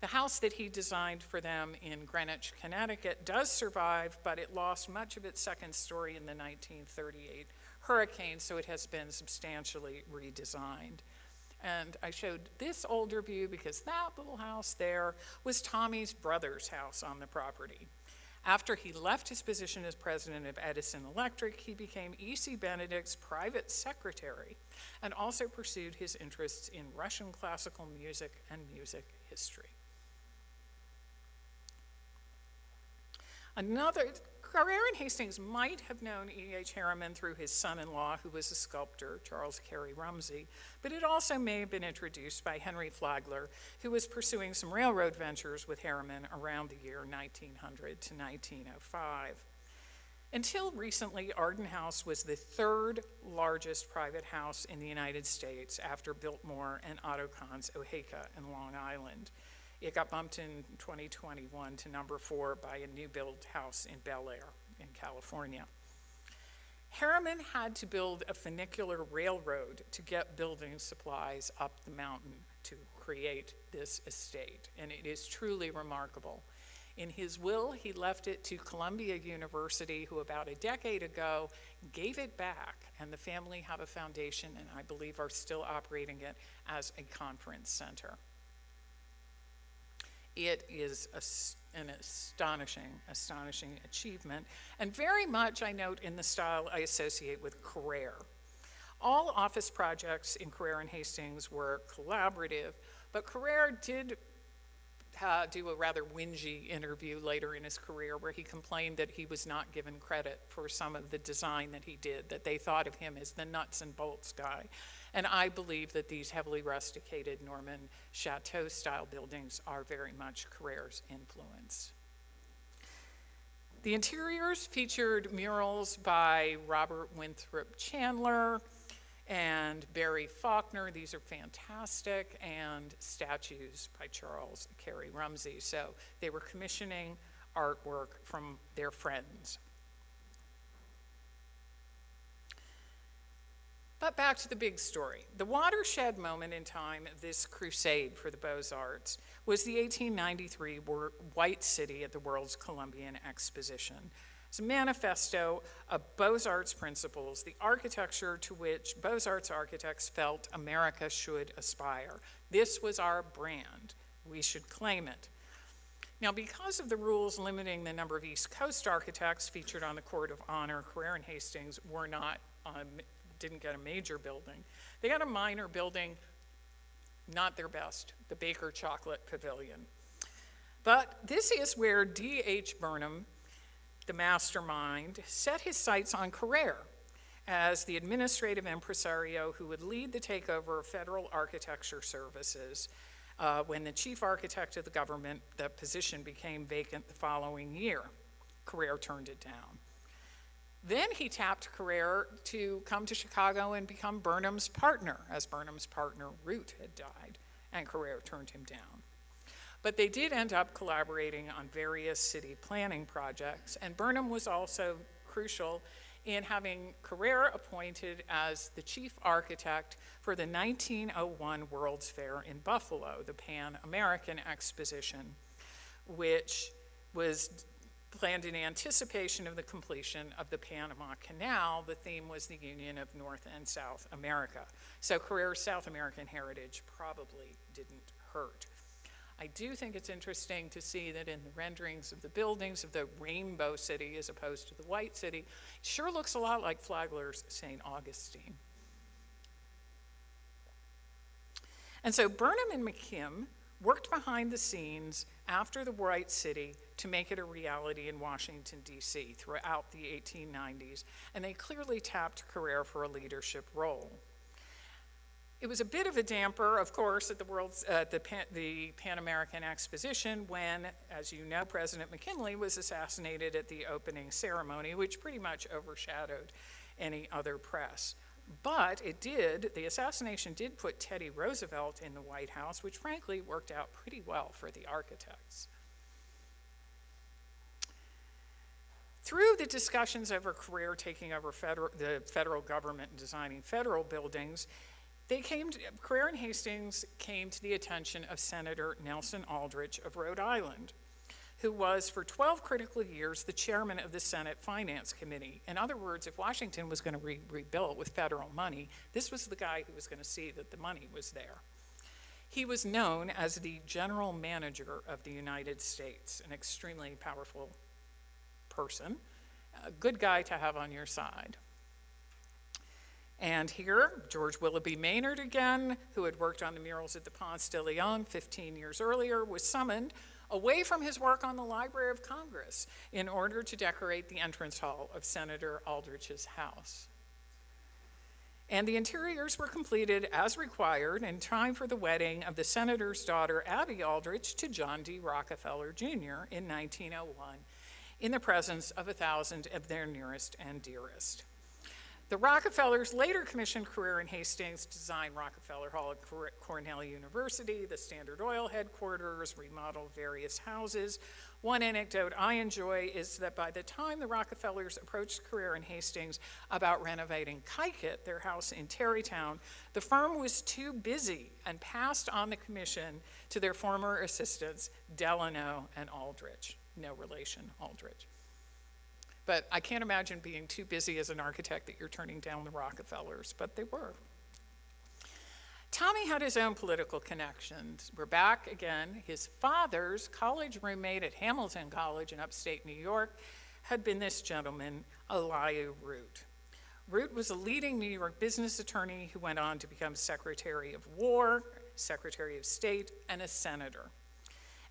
The house that he designed for them in Greenwich, Connecticut does survive, but it lost much of its second story in the 1938 hurricane, so it has been substantially redesigned. And I showed this older view because that little house there was Tommy's brother's house on the property. After he left his position as president of Edison Electric, he became E.C. Benedict's private secretary and also pursued his interests in Russian classical music and music history. Carrère and Hastings might have known E.H. Harriman through his son-in-law, who was a sculptor, Charles Carey Rumsey, but it also may have been introduced by Henry Flagler, who was pursuing some railroad ventures with Harriman around the year 1900 to 1905. Until recently, Arden House was the third largest private house in the United States after Biltmore and Otto Kahn's Oheka in Long Island. It got bumped in 2021 to number 4 by a new build house in Bel Air in California. Harriman had to build a funicular railroad to get building supplies up the mountain to create this estate, and it is truly remarkable. In his will, he left it to Columbia University, who about a decade ago gave it back, and the family have a foundation and I believe are still operating it as a conference center. It is an astonishing achievement, and very much I note in the style I associate with Carrère. All office projects in Carrère and Hastings were collaborative, but Carrère did do a rather whingy interview later in his career where he complained that he was not given credit for some of the design that he did, that they thought of him as the nuts and bolts guy. And I believe that these heavily rusticated Norman chateau-style buildings are very much Carrère's influence. The interiors featured murals by Robert Winthrop Chandler and Barry Faulkner. These are fantastic, and statues by Charles Carey Rumsey. So they were commissioning artwork from their friends. But back to the big story. The watershed moment in time of this crusade for the Beaux-Arts was the 1893 White City at the World's Columbian Exposition. It's a manifesto of Beaux-Arts principles, the architecture to which Beaux-Arts architects felt America should aspire. This was our brand. We should claim it. Now, because of the rules limiting the number of East Coast architects featured on the Court of Honor, Carrère and Hastings didn't get a major building. They got a minor building, not their best, the Baker Chocolate Pavilion. But this is where D.H. Burnham, the mastermind, set his sights on Carrère as the administrative impresario who would lead the takeover of federal architecture services when the chief architect of the government, the position became vacant the following year. Carrère turned it down. Then he tapped Carrère to come to Chicago and become Burnham's partner, as Burnham's partner, Root, had died, and Carrère turned him down. But they did end up collaborating on various city planning projects, and Burnham was also crucial in having Carrère appointed as the chief architect for the 1901 World's Fair in Buffalo, the Pan American Exposition, which was planned in anticipation of the completion of the Panama Canal. The theme was the union of North and South America. So Carrère's South American heritage probably didn't hurt. I do think it's interesting to see that in the renderings of the buildings of the Rainbow City as opposed to the White City, it sure looks a lot like Flagler's St. Augustine. And so Burnham and McKim worked behind the scenes after the White City to make it a reality in Washington, D.C. throughout the 1890s, and they clearly tapped Carrère for a leadership role. It was a bit of a damper, of course, at the Pan American Exposition when, as you know, President McKinley was assassinated at the opening ceremony, which pretty much overshadowed any other press. But the assassination did put Teddy Roosevelt in the White House, which frankly worked out pretty well for the architects. Through the discussions over Carrère taking over the federal government and designing federal buildings, Carrère and Hastings came to the attention of Senator Nelson Aldrich of Rhode Island, who was for 12 critical years the chairman of the Senate Finance Committee. In other words, if Washington was going to rebuild with federal money, this was the guy who was going to see that the money was there. He was known as the general manager of the United States, an extremely powerful person, a good guy to have on your side. And here, George Willoughby Maynard again, who had worked on the murals at the Ponce de Leon 15 years earlier, was summoned away from his work on the Library of Congress in order to decorate the entrance hall of Senator Aldrich's house. And the interiors were completed as required in time for the wedding of the senator's daughter, Abby Aldrich, to John D. Rockefeller Jr. in 1901, in the presence of 1,000 of their nearest and dearest. The Rockefellers later commissioned Carrère and Hastings to design Rockefeller Hall at Cornell University, the Standard Oil headquarters, remodel various houses. One anecdote I enjoy is that by the time the Rockefellers approached Carrère and Hastings about renovating Kykuit, their house in Tarrytown, the firm was too busy and passed on the commission to their former assistants, Delano and Aldrich. No relation, Aldrich. But I can't imagine being too busy as an architect that you're turning down the Rockefellers, but they were. Tommy had his own political connections. We're back again. His father's college roommate at Hamilton College in upstate New York had been this gentleman, Elihu Root. Root was a leading New York business attorney who went on to become Secretary of War, Secretary of State, and a senator.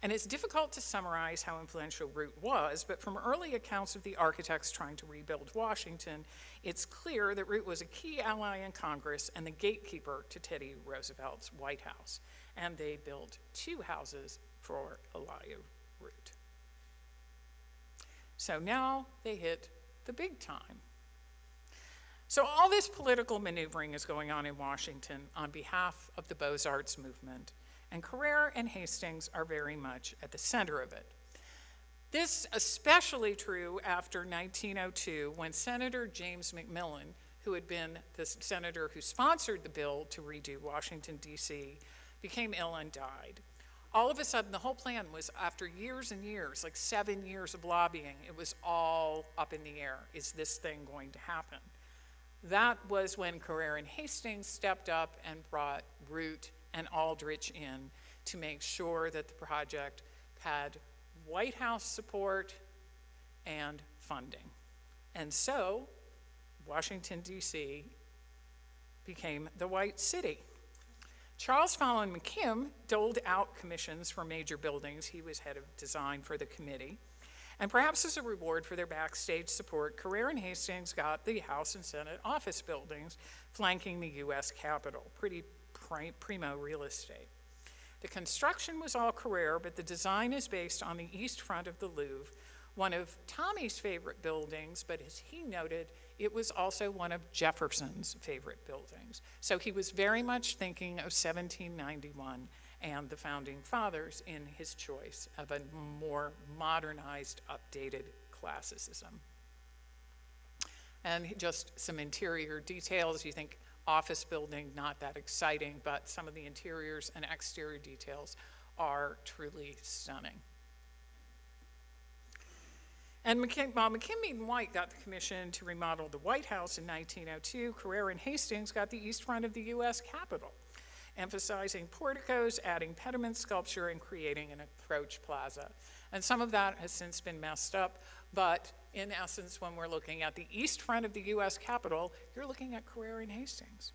And it's difficult to summarize how influential Root was, but from early accounts of the architects trying to rebuild Washington, it's clear that Root was a key ally in Congress and the gatekeeper to Teddy Roosevelt's White House. And they built 2 houses for Elihu Root. So now they hit the big time. So all this political maneuvering is going on in Washington on behalf of the Beaux-Arts movement, and Carrère and Hastings are very much at the center of it. This especially true after 1902, when Senator James McMillan, who had been the senator who sponsored the bill to redo Washington, D.C., became ill and died. All of a sudden, the whole plan was, after years and years, like 7 years of lobbying, it was all up in the air. Is this thing going to happen? That was when Carrère and Hastings stepped up and brought Root and Aldrich in to make sure that the project had White House support and funding. And so, Washington, D.C. became the White City. Charles Fallon McKim doled out commissions for major buildings. He was head of design for the committee. And perhaps as a reward for their backstage support, Carrère and Hastings got the House and Senate office buildings flanking the U.S. Capitol. Pretty primo real estate. The construction was all Carrère, but the design is based on the east front of the Louvre, one of Tommy's favorite buildings, but as he noted, it was also one of Jefferson's favorite buildings. So he was very much thinking of 1791 and the Founding Fathers in his choice of a more modernized, updated classicism. And just some interior details. You think office building, not that exciting, but some of the interiors and exterior details are truly stunning. And while McKim and White got the commission to remodel the White House in 1902, Carrère and Hastings got the east front of the U.S. Capitol. emphasizing porticos, adding pediment sculpture, and creating an approach plaza. And some of that has since been messed up, but in essence, when we're looking at the east front of the US Capitol, you're looking at Carrère and Hastings.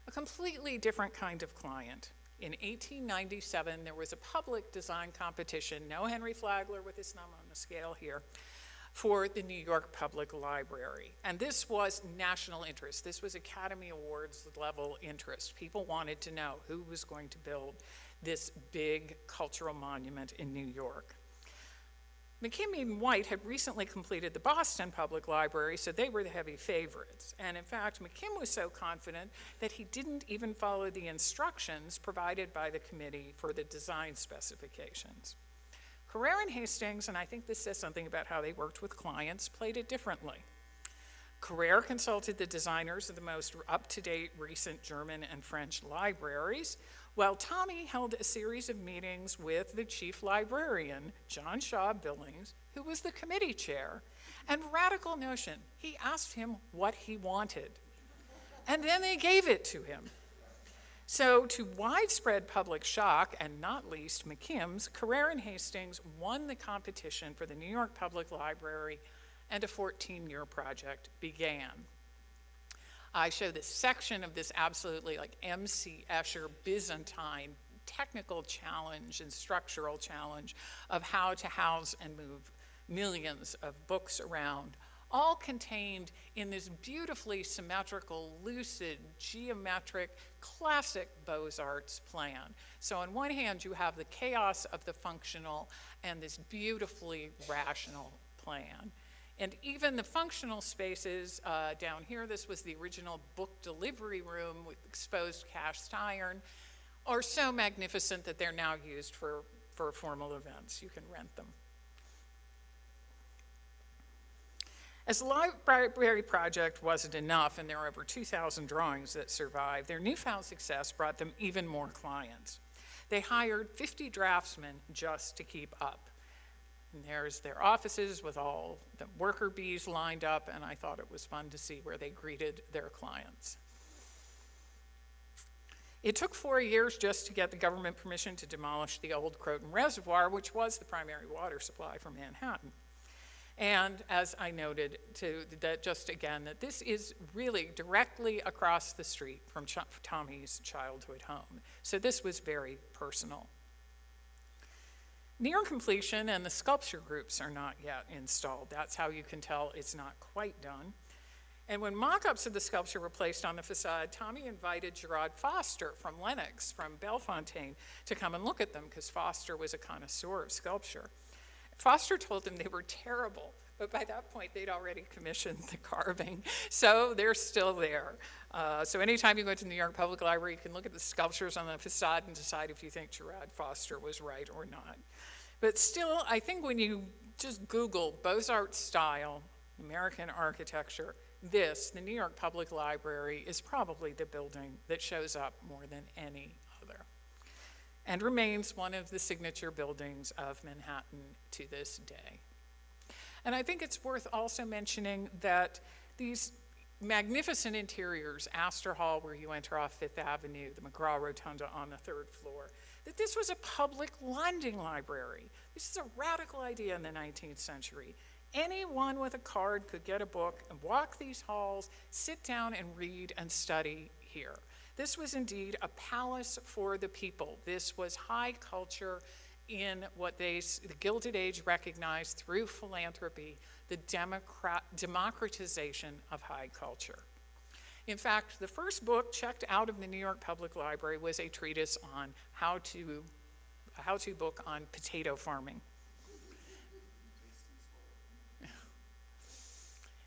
A completely different kind of client. In 1897, there was a public design competition, no Henry Flagler with his thumb on the scale here, for the New York Public Library. And this was national interest. This was Academy Awards level interest. People wanted to know who was going to build this big cultural monument in New York. McKim and White had recently completed the Boston Public Library, so they were the heavy favorites. And in fact, McKim was so confident that he didn't even follow the instructions provided by the committee for the design specifications. Carrère and Hastings, and I think this says something about how they worked with clients, played it differently. Carrère consulted the designers of the most up-to-date recent German and French libraries, while Tommy held a series of meetings with the chief librarian, John Shaw Billings, who was the committee chair, and radical notion, he asked him what he wanted. And then they gave it to him. So to widespread public shock, and not least McKim's, Carrère and Hastings won the competition for the New York Public Library, and a 14-year project began. I show this section of this absolutely like M.C. Escher Byzantine technical challenge and structural challenge of how to house and move millions of books around, all contained in this beautifully symmetrical, lucid, geometric, classic Beaux-Arts plan. So on one hand, you have the chaos of the functional and this beautifully rational plan. And even the functional spaces down here, this was the original book delivery room with exposed cast iron, are so magnificent that they're now used for formal events. You can rent them. As the library project wasn't enough, and there are over 2,000 drawings that survived, their newfound success brought them even more clients. They hired 50 draftsmen just to keep up. And there's their offices with all the worker bees lined up, and I thought it was fun to see where they greeted their clients. It took 4 years just to get the government permission to demolish the old Croton Reservoir, which was the primary water supply for Manhattan. And as I noted, that this is really directly across the street from Tommy's childhood home. So this was very personal. Near completion, and the sculpture groups are not yet installed. That's how you can tell it's not quite done. And when mock-ups of the sculpture were placed on the facade, Tommy invited Gerard Foster from Lenox, from Bellefontaine, to come and look at them, because Foster was a connoisseur of sculpture. Foster told them they were terrible, but by that point they'd already commissioned the carving, so they're still there. So anytime you go to the New York Public Library, you can look at the sculptures on the facade and decide if you think Gerard Foster was right or not. But still, I think when you just Google Beaux-Arts style, American architecture, the New York Public Library is probably the building that shows up more than any other, and remains one of the signature buildings of Manhattan to this day. And I think it's worth also mentioning that these magnificent interiors, Astor Hall, where you enter off Fifth Avenue, the McGraw Rotunda on the 3rd floor, that this was a public lending library. This is a radical idea in the 19th century. Anyone with a card could get a book and walk these halls, sit down and read and study here. This was indeed a palace for the people. This was high culture in what the Gilded Age recognized through philanthropy, the democratization of high culture. In fact, the first book checked out of the New York Public Library was a treatise on a how-to book on potato farming.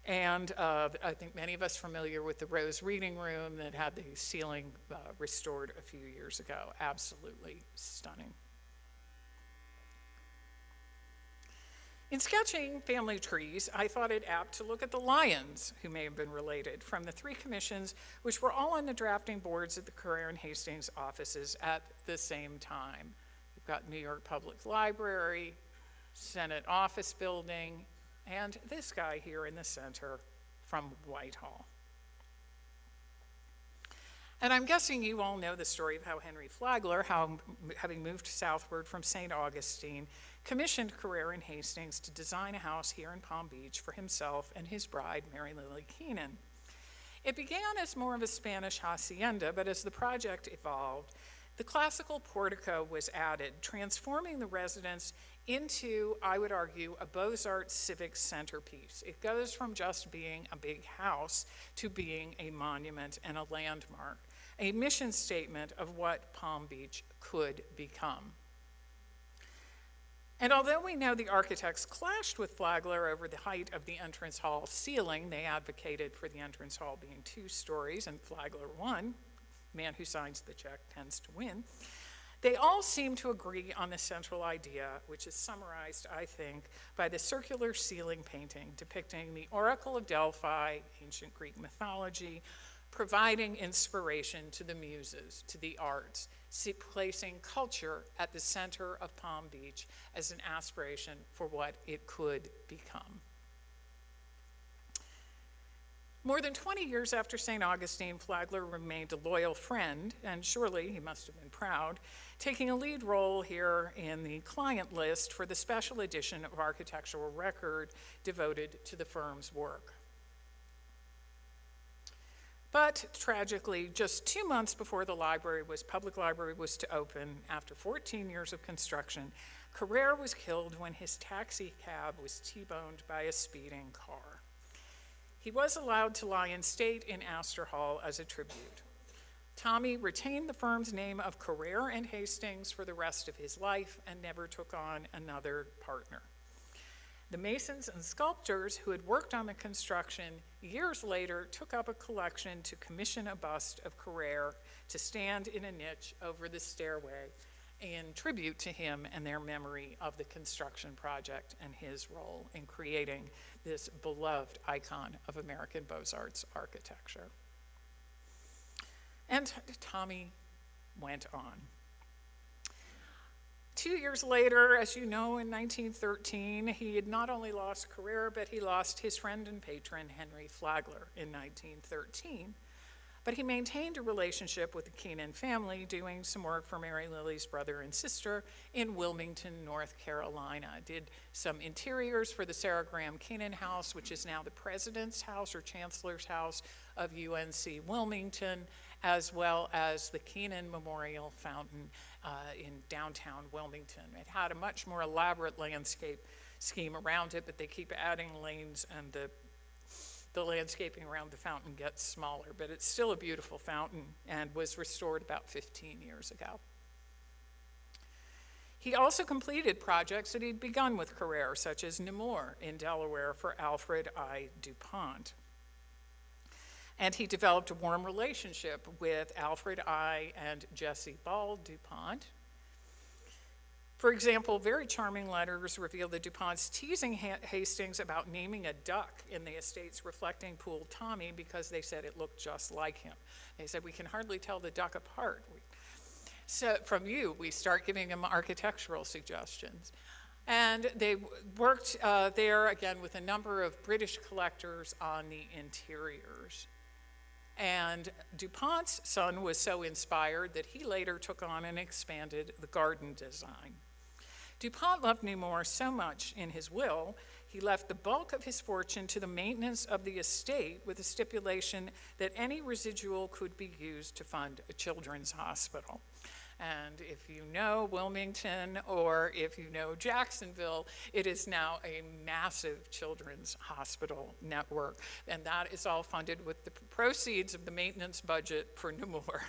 And I think many of us are familiar with the Rose Reading Room that had the ceiling restored a few years ago. Absolutely stunning. In sketching family trees, I thought it apt to look at the Lyons, who may have been related, from the 3 commissions, which were all on the drafting boards at the Carrère and Hastings offices at the same time. You've got New York Public Library, Senate Office Building, and this guy here in the center from Whitehall. And I'm guessing you all know the story of how Henry Flagler, having moved southward from St. Augustine, commissioned Carrère and Hastings to design a house here in Palm Beach for himself and his bride, Mary Lily Kenan. It began as more of a Spanish hacienda, but as the project evolved, the classical portico was added, transforming the residence into, I would argue, a Beaux-Arts civic centerpiece. It goes from just being a big house to being a monument and a landmark, a mission statement of what Palm Beach could become. And although we know the architects clashed with Flagler over the height of the entrance hall ceiling, they advocated for the entrance hall being 2 stories, and Flagler won. Man who signs the check tends to win. They all seem to agree on the central idea, which is summarized, I think, by the circular ceiling painting depicting the Oracle of Delphi, ancient Greek mythology, providing inspiration to the muses, to the arts, placing culture at the center of Palm Beach as an aspiration for what it could become. More than 20 years after St. Augustine, Flagler remained a loyal friend, and surely he must have been proud, taking a lead role here in the client list for the special edition of Architectural Record devoted to the firm's work. But tragically, just 2 months before the public library was to open, after 14 years of construction, Carrère was killed when his taxi cab was T-boned by a speeding car. He was allowed to lie in state in Astor Hall as a tribute. Tommy retained the firm's name of Carrère and Hastings for the rest of his life and never took on another partner. The masons and sculptors who had worked on the construction years later took up a collection to commission a bust of Carrère to stand in a niche over the stairway in tribute to him and their memory of the construction project and his role in creating this beloved icon of American Beaux-Arts architecture. And Tommy went on. 2 years later, as you know, in 1913, he had not only lost Carrère, but he lost his friend and patron, Henry Flagler, in 1913. But he maintained a relationship with the Kenan family, doing some work for Mary Lily's brother and sister in Wilmington, North Carolina. Did some interiors for the Sarah Graham Kenan House, which is now the President's House or Chancellor's House of UNC Wilmington, as well as the Kenan Memorial Fountain in downtown Wilmington. It had a much more elaborate landscape scheme around it, but they keep adding lanes and the landscaping around the fountain gets smaller, but it's still a beautiful fountain and was restored about 15 years ago. He also completed projects that he'd begun with Carrère, such as Nemours in Delaware for Alfred I. DuPont. And he developed a warm relationship with Alfred I. and Jessie Ball DuPont. For example, very charming letters reveal the DuPonts teasing Hastings about naming a duck in the estate's reflecting pool Tommy because they said it looked just like him. They said, we can hardly tell the duck apart. So from you, we start giving him architectural suggestions. And they worked there, again, with a number of British collectors on the interiors. And DuPont's son was so inspired that he later took on and expanded the garden design. DuPont loved Nemours so much in his will, he left the bulk of his fortune to the maintenance of the estate with the stipulation that any residual could be used to fund a children's hospital. And if you know Wilmington or if you know Jacksonville, it is now a massive children's hospital network. And that is all funded with the proceeds of the maintenance budget for Nemours.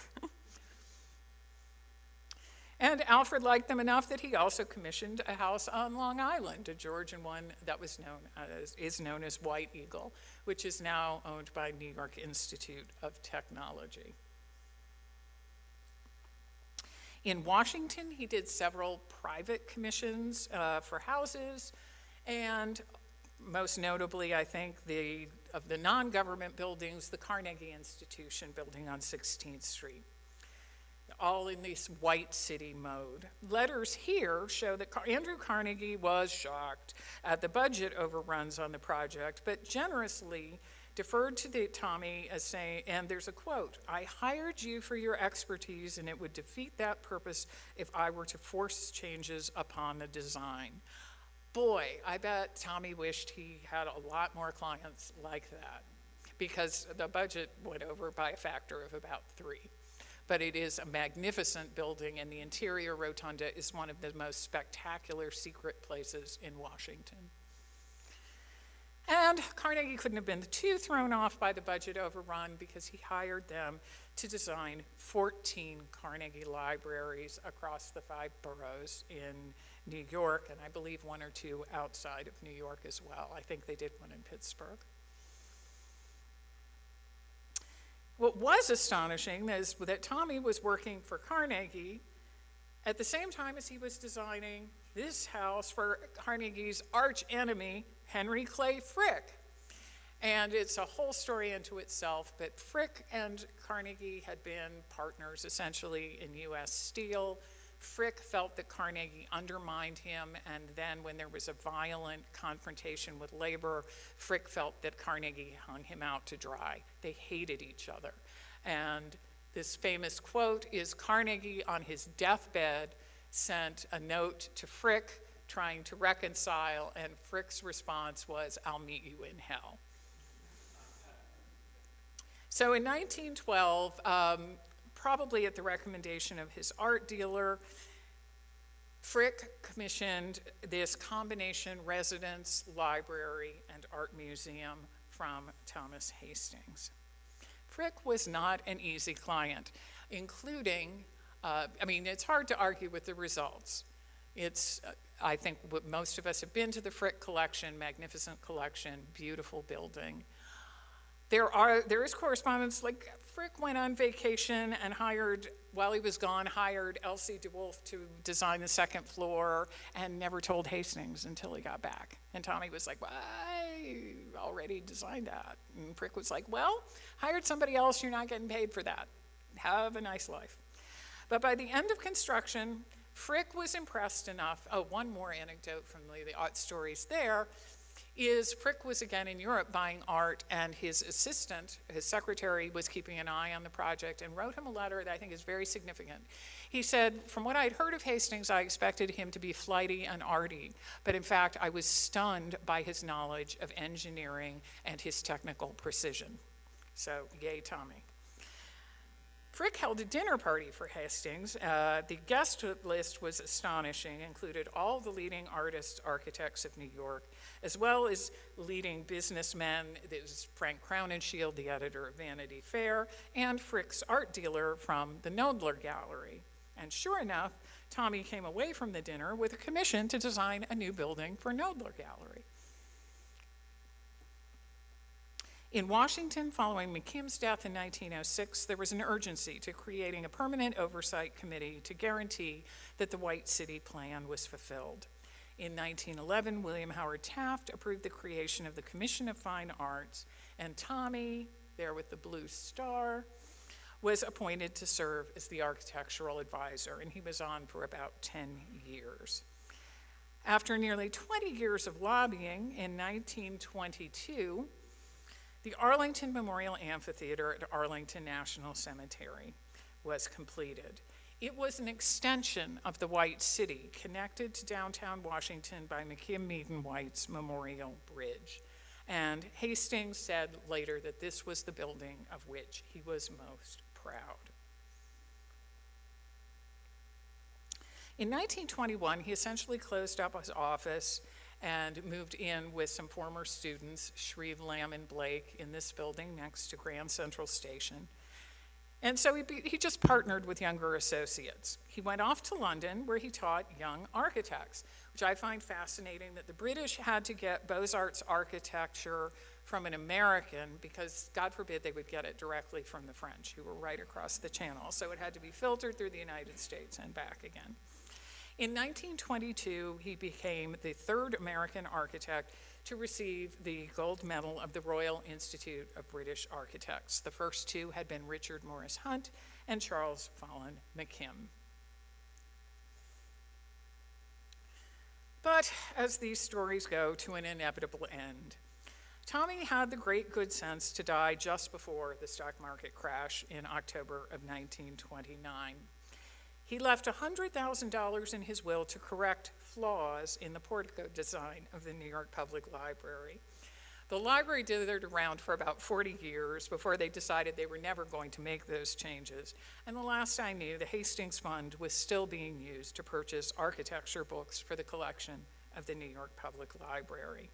And Alfred liked them enough that he also commissioned a house on Long Island, a Georgian one that is known as White Eagle, which is now owned by New York Institute of Technology. In Washington, he did several private commissions for houses, and most notably, I think, of the non-government buildings, the Carnegie Institution building on 16th Street, all in this white city mode. Letters here show that Andrew Carnegie was shocked at the budget overruns on the project, but generously deferred to Tommy as saying, and there's a quote, "I hired you for your expertise and it would defeat that purpose if I were to force changes upon the design." Boy, I bet Tommy wished he had a lot more clients like that, because the budget went over by a factor of about 3. But it is a magnificent building, and the interior rotunda is one of the most spectacular secret places in Washington. And Carnegie couldn't have been too thrown off by the budget overrun, because he hired them to design 14 Carnegie libraries across the 5 boroughs in New York, and I believe 1 or 2 outside of New York as well. I think they did one in Pittsburgh. What was astonishing is that Tommy was working for Carnegie at the same time as he was designing this house for Carnegie's arch enemy, Henry Clay Frick. And it's a whole story unto itself, but Frick and Carnegie had been partners essentially in U.S. Steel. Frick felt that Carnegie undermined him, and then when there was a violent confrontation with labor, Frick felt that Carnegie hung him out to dry. They hated each other. And this famous quote is Carnegie on his deathbed sent a note to Frick trying to reconcile, and Frick's response was, "I'll meet you in hell." So in 1912, probably at the recommendation of his art dealer, Frick commissioned this combination residence, library, and art museum from Thomas Hastings. Frick was not an easy client, including, it's hard to argue with the results. I think most of us have been to the Frick collection, magnificent collection, beautiful building. There is correspondence, like Frick went on vacation and while he was gone, hired Elsie DeWolf to design the 2nd floor and never told Hastings until he got back. And Tommy was like, "Well, I already designed that." And Frick was like, "Well, hired somebody else, you're not getting paid for that. Have a nice life." But by the end of construction, Frick was impressed enough. Oh, one more anecdote from the art stories there is Frick was again in Europe buying art, and his assistant, his secretary, was keeping an eye on the project and wrote him a letter that I think is very significant. He said, "From what I'd heard of Hastings, I expected him to be flighty and arty, but in fact, I was stunned by his knowledge of engineering and his technical precision." So, yay, Tommy. Frick held a dinner party for Hastings. The guest list was astonishing, included all the leading artists, architects of New York, as well as leading businessmen. There was Frank Crowninshield, the editor of Vanity Fair, and Frick's art dealer from the Knoedler Gallery. And sure enough, Tommy came away from the dinner with a commission to design a new building for Knoedler Gallery. In Washington, following McKim's death in 1906, there was an urgency to creating a permanent oversight committee to guarantee that the White City Plan was fulfilled. In 1911, William Howard Taft approved the creation of the Commission of Fine Arts, and Tommy, there with the blue star, was appointed to serve as the architectural advisor, and he was on for about 10 years. After nearly 20 years of lobbying, in 1922, the Arlington Memorial Amphitheater at Arlington National Cemetery was completed. It was an extension of the White City, connected to downtown Washington by McKim-Meaden White's Memorial Bridge. And Hastings said later that this was the building of which he was most proud. In 1921, he essentially closed up his office and moved in with some former students, Shreve, Lamb, and Blake, in this building next to Grand Central Station. And so he just partnered with younger associates. He went off to London, where he taught young architects, which I find fascinating that the British had to get Beaux-Arts architecture from an American because, God forbid, they would get it directly from the French, who were right across the channel. So it had to be filtered through the United States and back again. In 1922, he became the 3rd American architect to receive the gold medal of the Royal Institute of British Architects. The first 2 had been Richard Morris Hunt and Charles Follen McKim. But as these stories go to an inevitable end, Tommy had the great good sense to die just before the stock market crash in October of 1929. He left $100,000 in his will to correct flaws in the portico design of the New York Public Library. The library dithered around for about 40 years before they decided they were never going to make those changes. And the last I knew, the Hastings Fund was still being used to purchase architecture books for the collection of the New York Public Library.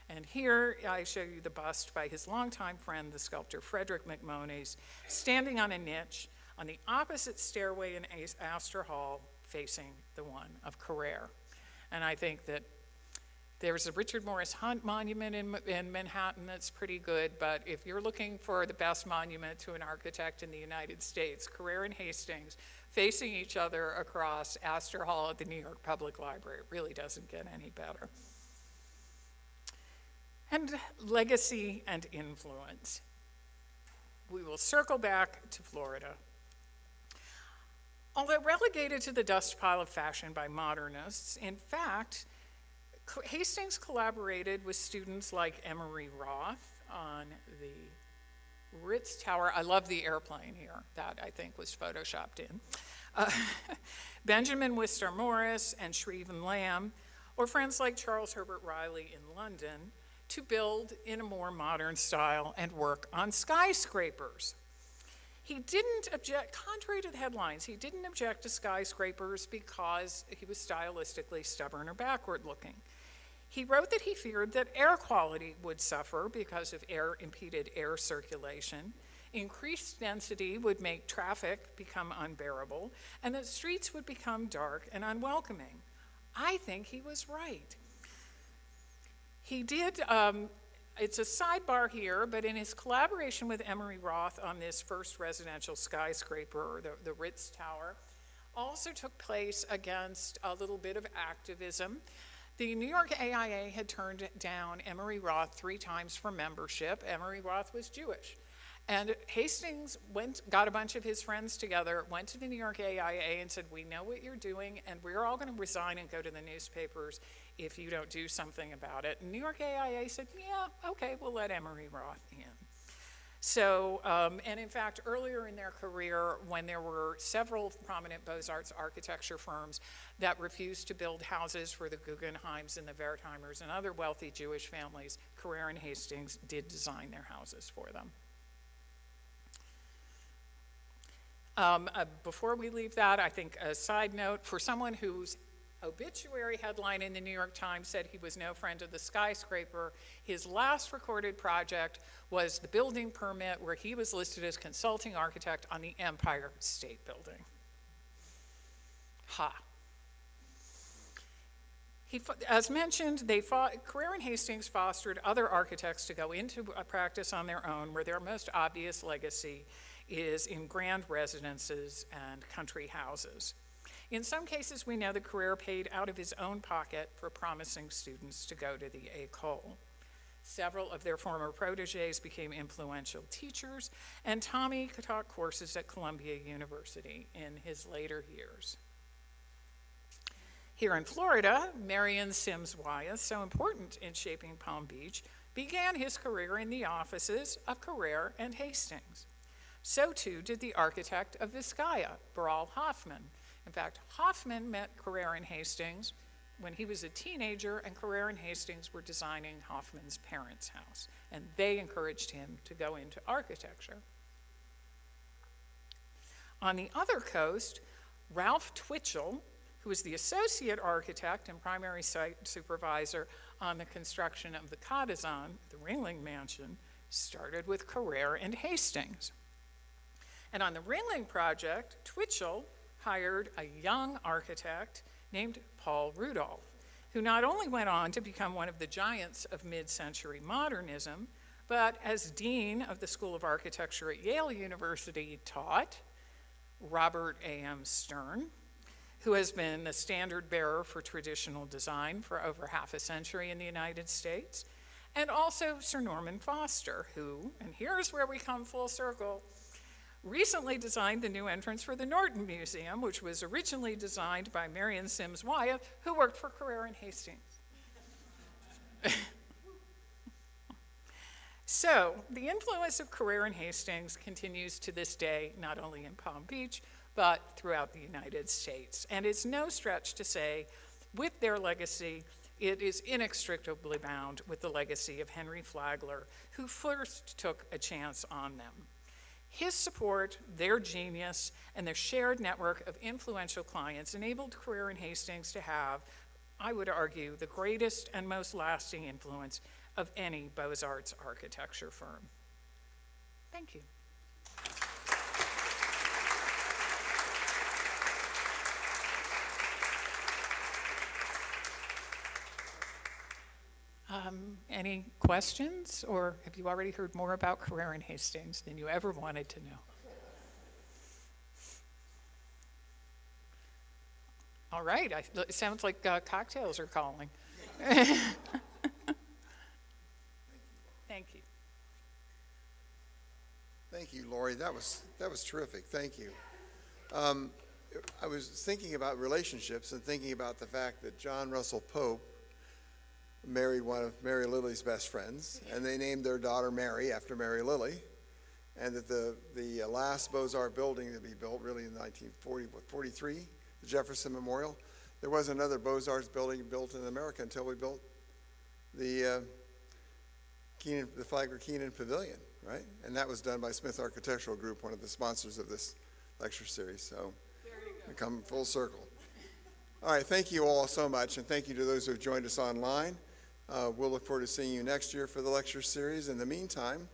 And here I show you the bust by his longtime friend, the sculptor Frederick McMonnies, standing on a niche on the opposite stairway in Astor Hall, facing the one of Carrère. And I think that there's a Richard Morris Hunt monument in Manhattan that's pretty good, but if you're looking for the best monument to an architect in the United States, Carrère and Hastings facing each other across Astor Hall at the New York Public Library, it really doesn't get any better. And legacy and influence. We will circle back to Florida. Although relegated to the dust pile of fashion by modernists, in fact, Hastings collaborated with students like Emery Roth on the Ritz Tower. I love the airplane here. That, I think, was photoshopped in. Benjamin Wister Morris and Shreve Lamb, or friends like Charles Herbert Riley in London, to build in a more modern style and work on skyscrapers. He didn't object, contrary to the headlines, he didn't object to skyscrapers because he was stylistically stubborn or backward looking. He wrote that he feared that air quality would suffer because of impeded air circulation, increased density would make traffic become unbearable, and that streets would become dark and unwelcoming. I think he was right. He did, it's a sidebar here, but in his collaboration with Emery Roth on this first residential skyscraper, the Ritz Tower, also took place against a little bit of activism. The New York AIA had turned down Emery Roth 3 times for membership. Emery Roth was Jewish. And Hastings got a bunch of his friends together, went to the New York AIA and said, we know what you're doing, and we're all going to resign and go to the newspapers if you don't do something about it. And New York AIA said, yeah, okay, we'll let Emery Roth in. So, and in fact, earlier in their career, when there were several prominent Beaux-Arts architecture firms that refused to build houses for the Guggenheims and the Wertheimers and other wealthy Jewish families, Carrère and Hastings did design their houses for them. Before we leave that, I think a side note, for someone whose obituary headline in the New York Times said he was no friend of the skyscraper, his last recorded project was the building permit where he was listed as consulting architect on the Empire State Building. Ha. As mentioned, Carrère and Hastings fostered other architects to go into a practice on their own, where their most obvious legacy is in grand residences and country houses. In some cases, we know that Carrère paid out of his own pocket for promising students to go to the École. Several of their former proteges became influential teachers, and Tommy taught courses at Columbia University in his later years. Here in Florida, Marion Sims Wyeth, so important in shaping Palm Beach, began his career in the offices of Carrère and Hastings. So too did the architect of Vizcaya, Baral Hoffman. In fact, Hoffman met Carrère and Hastings when he was a teenager, and Carrère and Hastings were designing Hoffman's parents' house, and they encouraged him to go into architecture. On the other coast, Ralph Twitchell, who was the associate architect and primary site supervisor on the construction of the Cottazon, the Ringling Mansion, started with Carrère and Hastings. And on the Ringling project, Twitchell hired a young architect named Paul Rudolph, who not only went on to become one of the giants of mid-century modernism, but as dean of the School of Architecture at Yale University taught Robert A.M. Stern, who has been the standard bearer for traditional design for over half a century in the United States, and also Sir Norman Foster, who, and here's where we come full circle, recently designed the new entrance for the Norton Museum, which was originally designed by Marion Sims Wyeth, who worked for Carrère and Hastings. So, the influence of Carrère and Hastings continues to this day, not only in Palm Beach, but throughout the United States. And it's no stretch to say, with their legacy, it is inextricably bound with the legacy of Henry Flagler, who first took a chance on them. His support, their genius, and their shared network of influential clients enabled Carrère and Hastings to have, I would argue, the greatest and most lasting influence of any Beaux-Arts architecture firm. Thank you. Any questions, or have you already heard more about Carrère and Hastings than you ever wanted to know? All right, it sounds like cocktails are calling. Thank you. Thank you, Lori. That was terrific. Thank you. I was thinking about relationships and thinking about the fact that John Russell Pope married one of Mary Lily's best friends, and they named their daughter Mary after Mary Lily, and that the last Beaux-Arts building to be built, really in 1943, the Jefferson Memorial, there was another Beaux-Arts building built in America until we built the Flagler Kenan Pavilion, right? And that was done by Smith Architectural Group, one of the sponsors of this lecture series. So we come full circle. All right, thank you all so much, and thank you to those who have joined us online. We'll look forward to seeing you next year for the lecture series. In the meantime,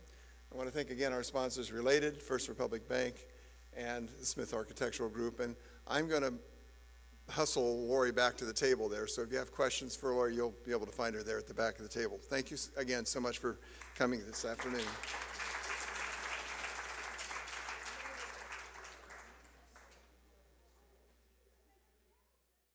I want to thank again our sponsors Related, First Republic Bank, and the Smith Architectural Group. And I'm going to hustle Lori back to the table there. So if you have questions for Lori, you'll be able to find her there at the back of the table. Thank you again so much for coming this afternoon.